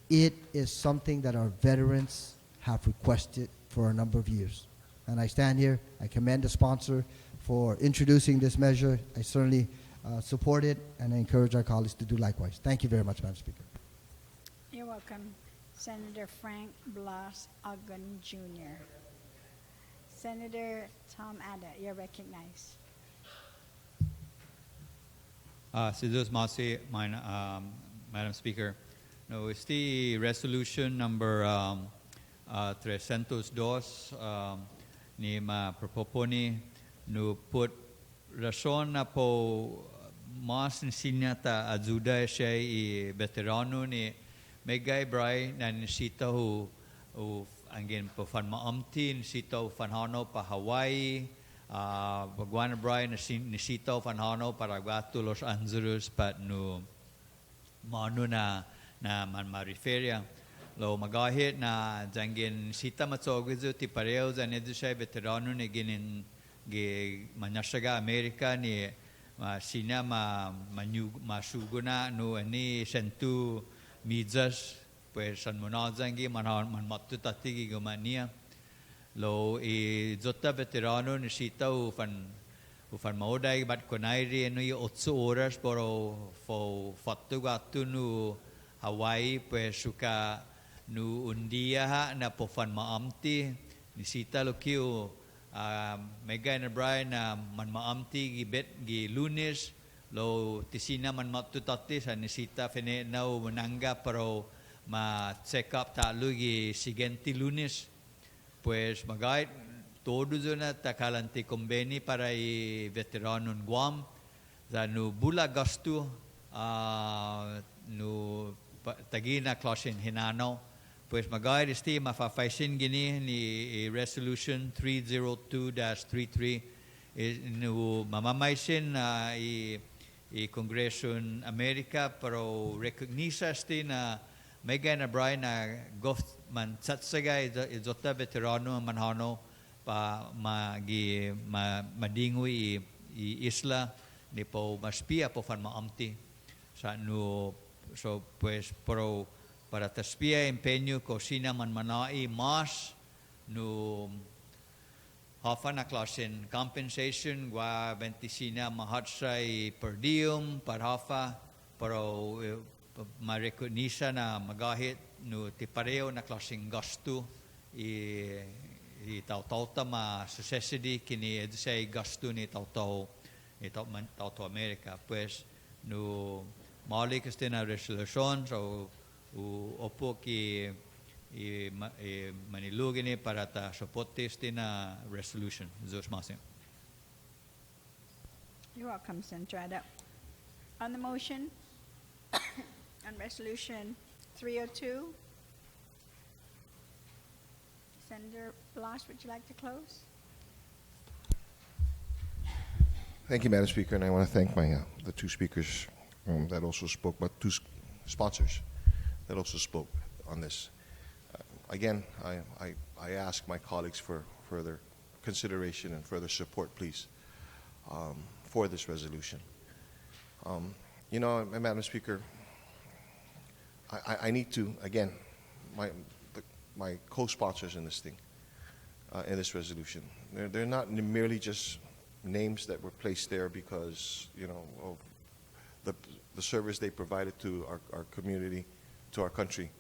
it is something that our veterans have requested for a number of years. And I stand here, I commend the sponsor for introducing this measure. I certainly support it, and I encourage our colleagues to do likewise. Thank you very much, Madam Speaker. You're welcome. Senator Frank Blas Agun Jr. Senator Tom Ada, you're recognized. Madam Speaker, no, este resolution number 302 ni maproponi no put rason na po mas nsinyata ajuda siya i veterano ni Megay Bray na nisita ho angin po fan maamti nisita ho fan hano pa Hawaii Bagwana Bray nisita ho fan hano para gato Los Angeles pat no mano na man mariferia lo magahit na jangin sita matsogizo ti pareo zanedo siya veterano ni ginin manyasaga Amerika ni sina masugo na no ani sentu midzas pues san monazangi man matutati gumania lo i jota veterano ni sita ufan mauday bat konairi no 8 horas pero fo fatugato no Hawaii pues suka no undia ha na pofan maamti ni sita lo kiu Megay na Brian na man maamti gibet gi Lunes lo tisina man matutati sa nisita fene na mananga pero ma check up ta lugi siguiente Lunes pues magay todo na takalanti conveni para i veterano en Guam za no bula gasto no tagina klasin hinano pues magay isti mafafaisin gini ni resolution 302-33 no mamamaisin i Congreson America pero recognisa sti na Megay na Brian na man tsatsaga izota veterano manhano pa madingoy i isla ni po maspia po fan maamti sa no so pues pero para taspia empeño cocina man manai mas no hafa na klasen compensation gua ventisina mahatsay per diem para hafa pero marekonisa na magahit no tipareo na klaseng gasto i tau-tau ma necessity kini say gasto ni tau-tau Amerika pues no mali kasi na resolution so opo ki manilugin ni para ta supportes din na resolution. Zos masin. You're welcome, Senator Ada. On the motion, on resolution 302, Senator Blas, would you like to close? Thank you, Madam Speaker, and I want to thank the two speakers that also spoke, but two sponsors that also spoke on this. Again, I ask my colleagues for further consideration and further support, please, for this resolution. Madam Speaker, I need to, again, my co-sponsors in this thing, in this resolution, they're not merely just names that were placed there because, of the service they provided to our community, to our country,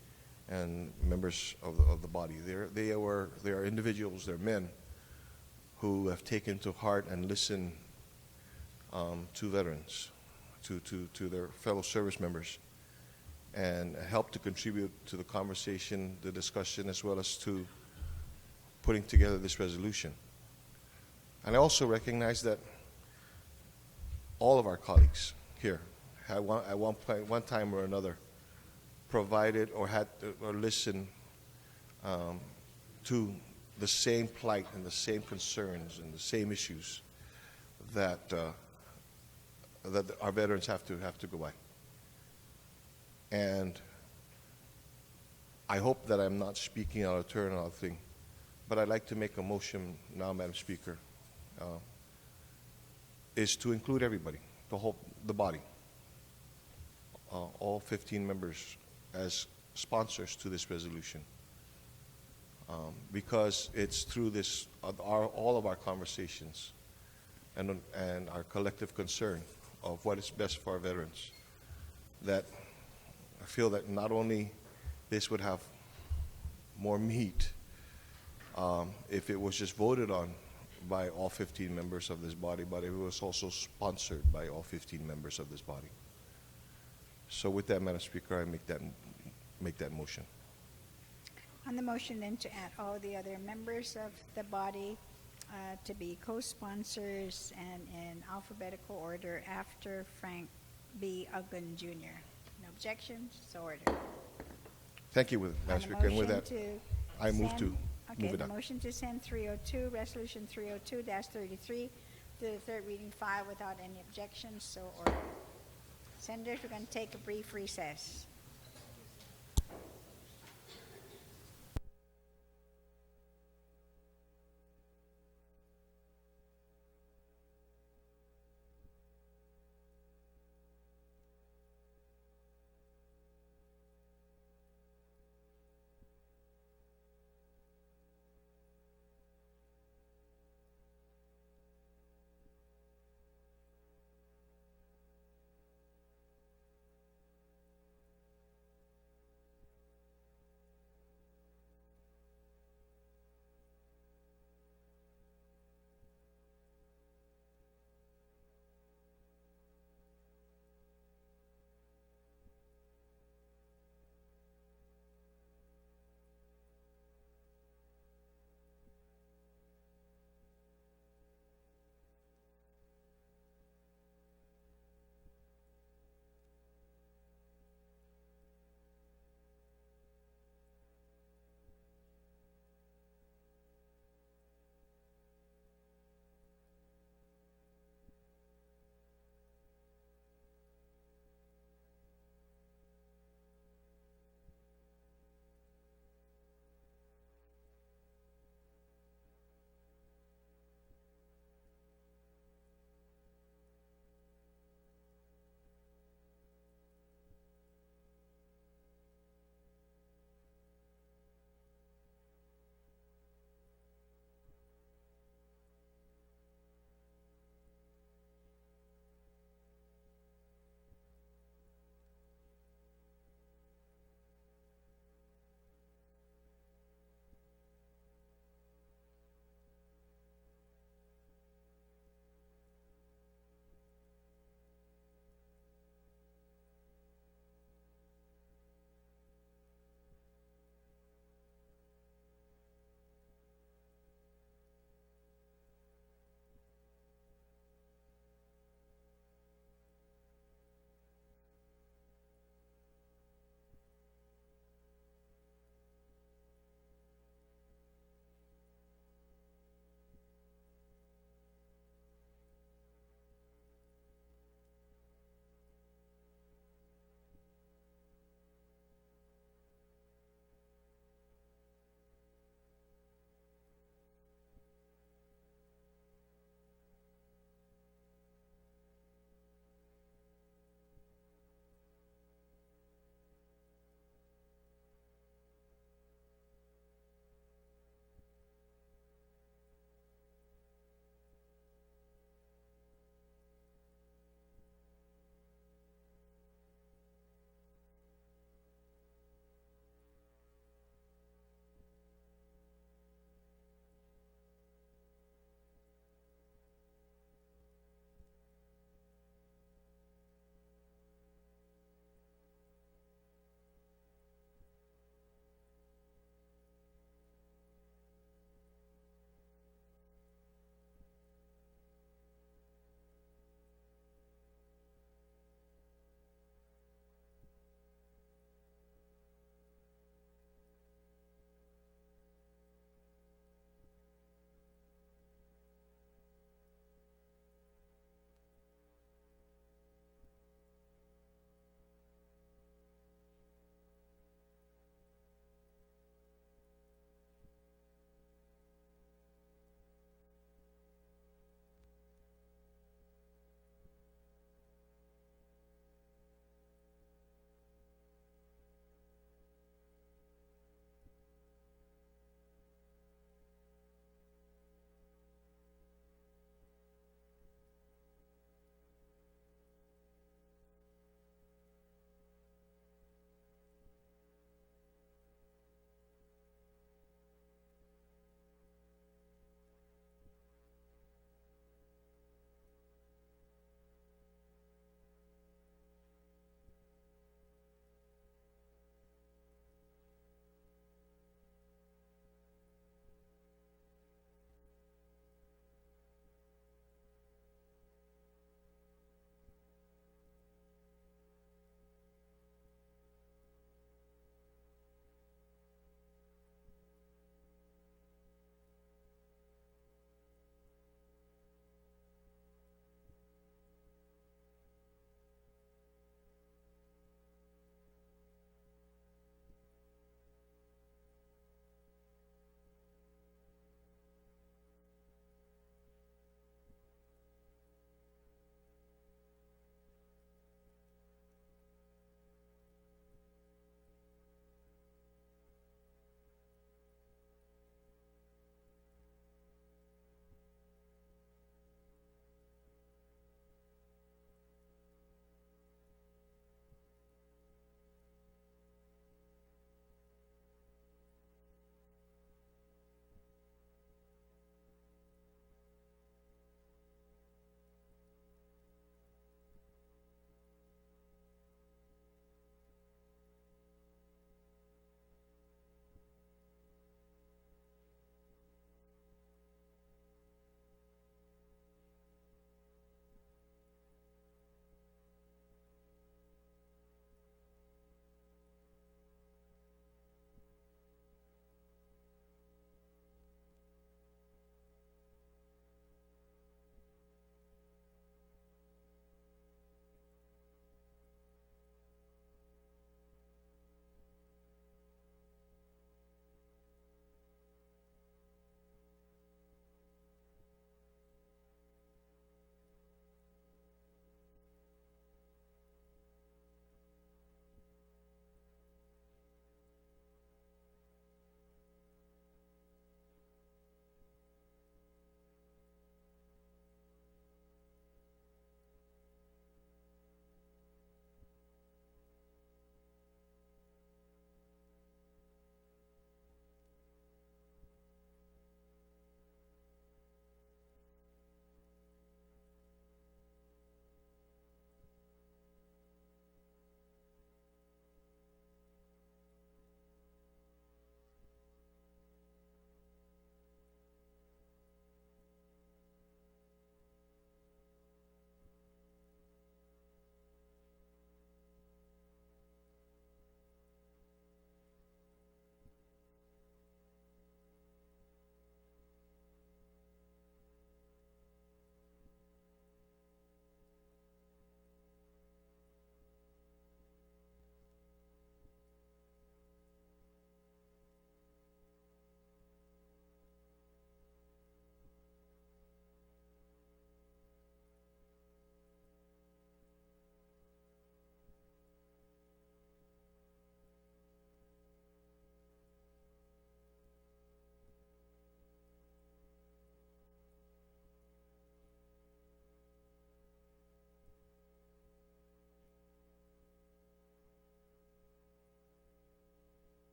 and members of the body. They are individuals, they're men who have taken to heart and listened to veterans, to their fellow service members, and helped to contribute to the conversation, the discussion, as well as to putting together this resolution. And I also recognize that all of our colleagues here at one time or another provided or had or listened to the same plight and the same concerns and the same issues that our veterans have to go by. And I hope that I'm not speaking out of turn on a thing, but I'd like to make a motion now, Madam Speaker, is to include everybody, the body, all 15 members as sponsors to this resolution, because it's through this, all of our conversations and our collective concern of what is best for our veterans, that I feel that not only this would have more meat if it was just voted on by all 15 members of this body, but it was also sponsored by all 15 members of this body. So with that, Madam Speaker, I make that motion. On the motion then to add all the other members of the body to be co-sponsors and in alphabetical order after Frank B. Uggan Jr. No objections, so ordered. Thank you, Madam Speaker. And with that, I move to okay, move it the on. motion to send 302, resolution 302-33 to the third reading file without any objections, so ordered. Senators, we're going to take a brief recess.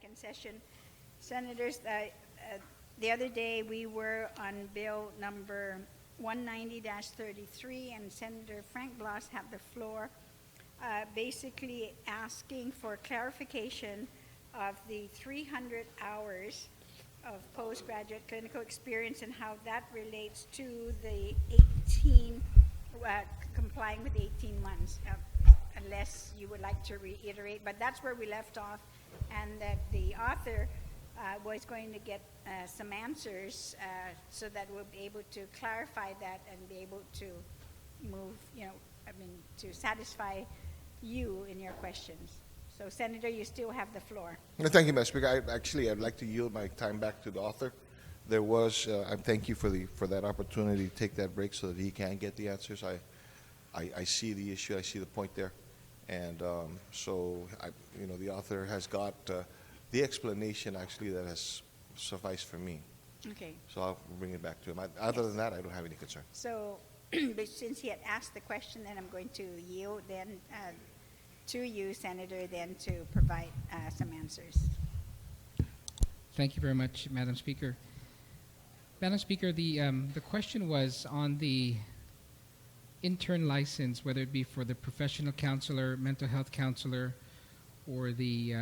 back in session. Senators, the other day we were on bill number 190-33, and Senator Frank Blas had the floor, basically asking for clarification of the 300 hours of postgraduate clinical experience and how that relates to the 18, complying with 18 months, unless you would like to reiterate. But that's where we left off, and that the author was going to get some answers so that we'll be able to clarify that and be able to move, to satisfy you in your questions. So, Senator, you still have the floor. Thank you, Madam Speaker. I'd like to yield my time back to the author. There was, I thank you for that opportunity to take that break so that he can get the answers. I see the issue, I see the point there, and the author has got the explanation actually that has sufficed for me. Okay. So I'll bring it back to him. Other than that, I don't have any concern. So, but since he had asked the question, then I'm going to yield then to you, Senator, then to provide some answers. Thank you very much, Madam Speaker. Madam Speaker, the question was on the intern license, whether it be for the professional counselor, mental health counselor, or the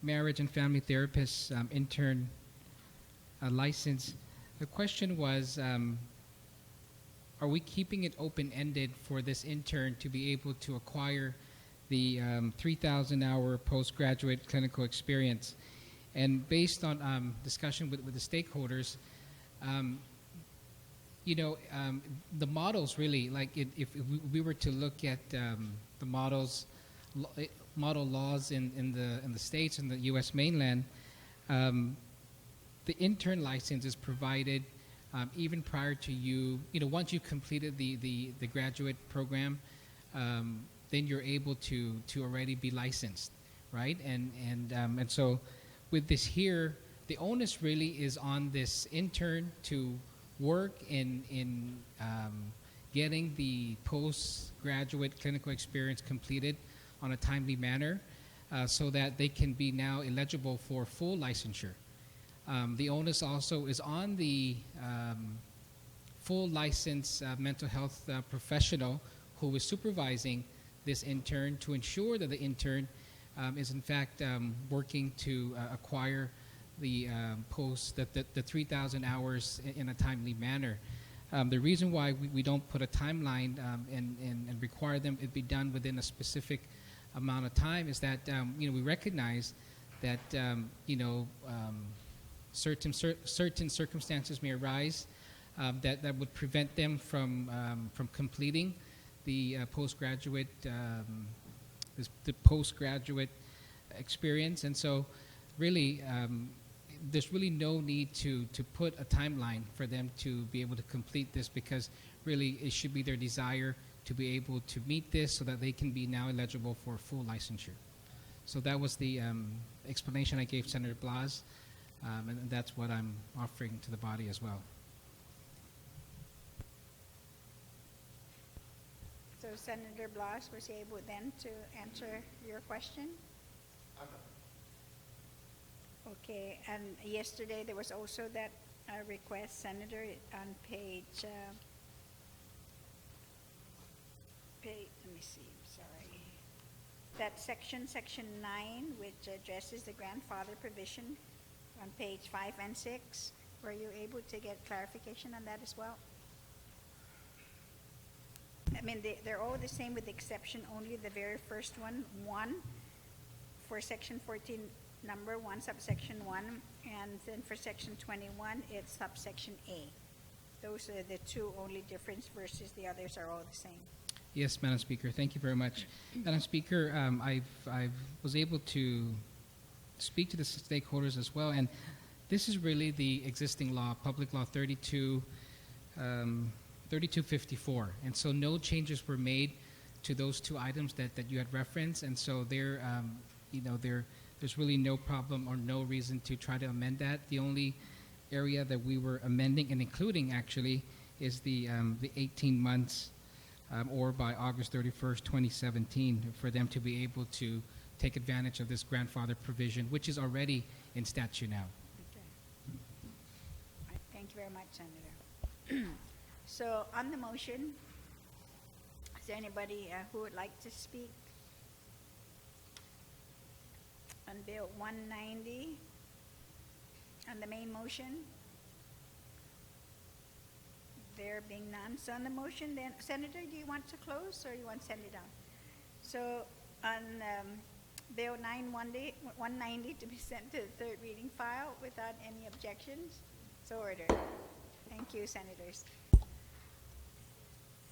marriage and family therapist intern license. The question was, are we keeping it open-ended for this intern to be able to acquire the 3,000-hour postgraduate clinical experience? And based on discussion with the stakeholders, the models really, like if we were to look at the model laws in the states and the U.S. mainland, the intern license is provided even prior to you. Once you've completed the graduate program, then you're able to already be licensed, right? And so with this here, the onus really is on this intern to work in getting the postgraduate clinical experience completed on a timely manner so that they can be now eligible for full licensure. The onus also is on the full licensed mental health professional who is supervising this intern to ensure that the intern is in fact working to acquire the the 3,000 hours in a timely manner. The reason why we don't put a timeline and require them to be done within a specific amount of time is that we recognize that certain circumstances may arise that would prevent them from completing the postgraduate experience, and so really there's really no need to put a timeline for them to be able to complete this, because really it should be their desire to be able to meet this so that they can be now eligible for full licensure. So that was the explanation I gave Senator Blas, and that's what I'm offering to the body as well. So Senator Blas was able then to answer your question? Okay, and yesterday there was also that request, Senator, on page, let me see, sorry. That section 9, which addresses the grandfather provision on page 5 and 6. Were you able to get clarification on that as well? I mean, they're all the same with the exception only the very first one, 1, for section 14, number 1, subsection 1, and then for section 21, it's subsection A. Those are the two only difference versus the others are all the same. Yes, Madam Speaker. Thank you very much. Madam Speaker, I was able to speak to the stakeholders as well, and this is really the existing law, Public Law 3254, and so no changes were made to those two items that you had referenced, and so there's really no problem or no reason to try to amend that. The only area that we were amending and including actually is the 18 months or by August 31st, 2017, for them to be able to take advantage of this grandfather provision, which is already in statute now. Okay. All right, thank you very much, Senator. So on the motion, is there anybody who would like to speak on Bill 190 on the main motion? There being none, so on the motion then, Senator, do you want to close or you want to send it down? So on Bill 190 to be sent to the third reading file without any objections, so ordered. Thank you, Senators.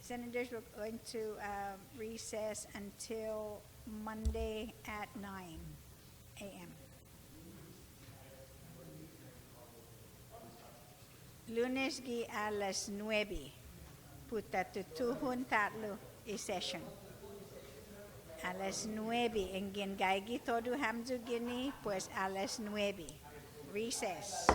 Senators, we're going to recess until Monday at 9 a.m. Lunes gi alas 9. Pt.2 tatlo i-session. Alas 9. En gin gaigi todo hamzu gini, pues alas 9. Recess.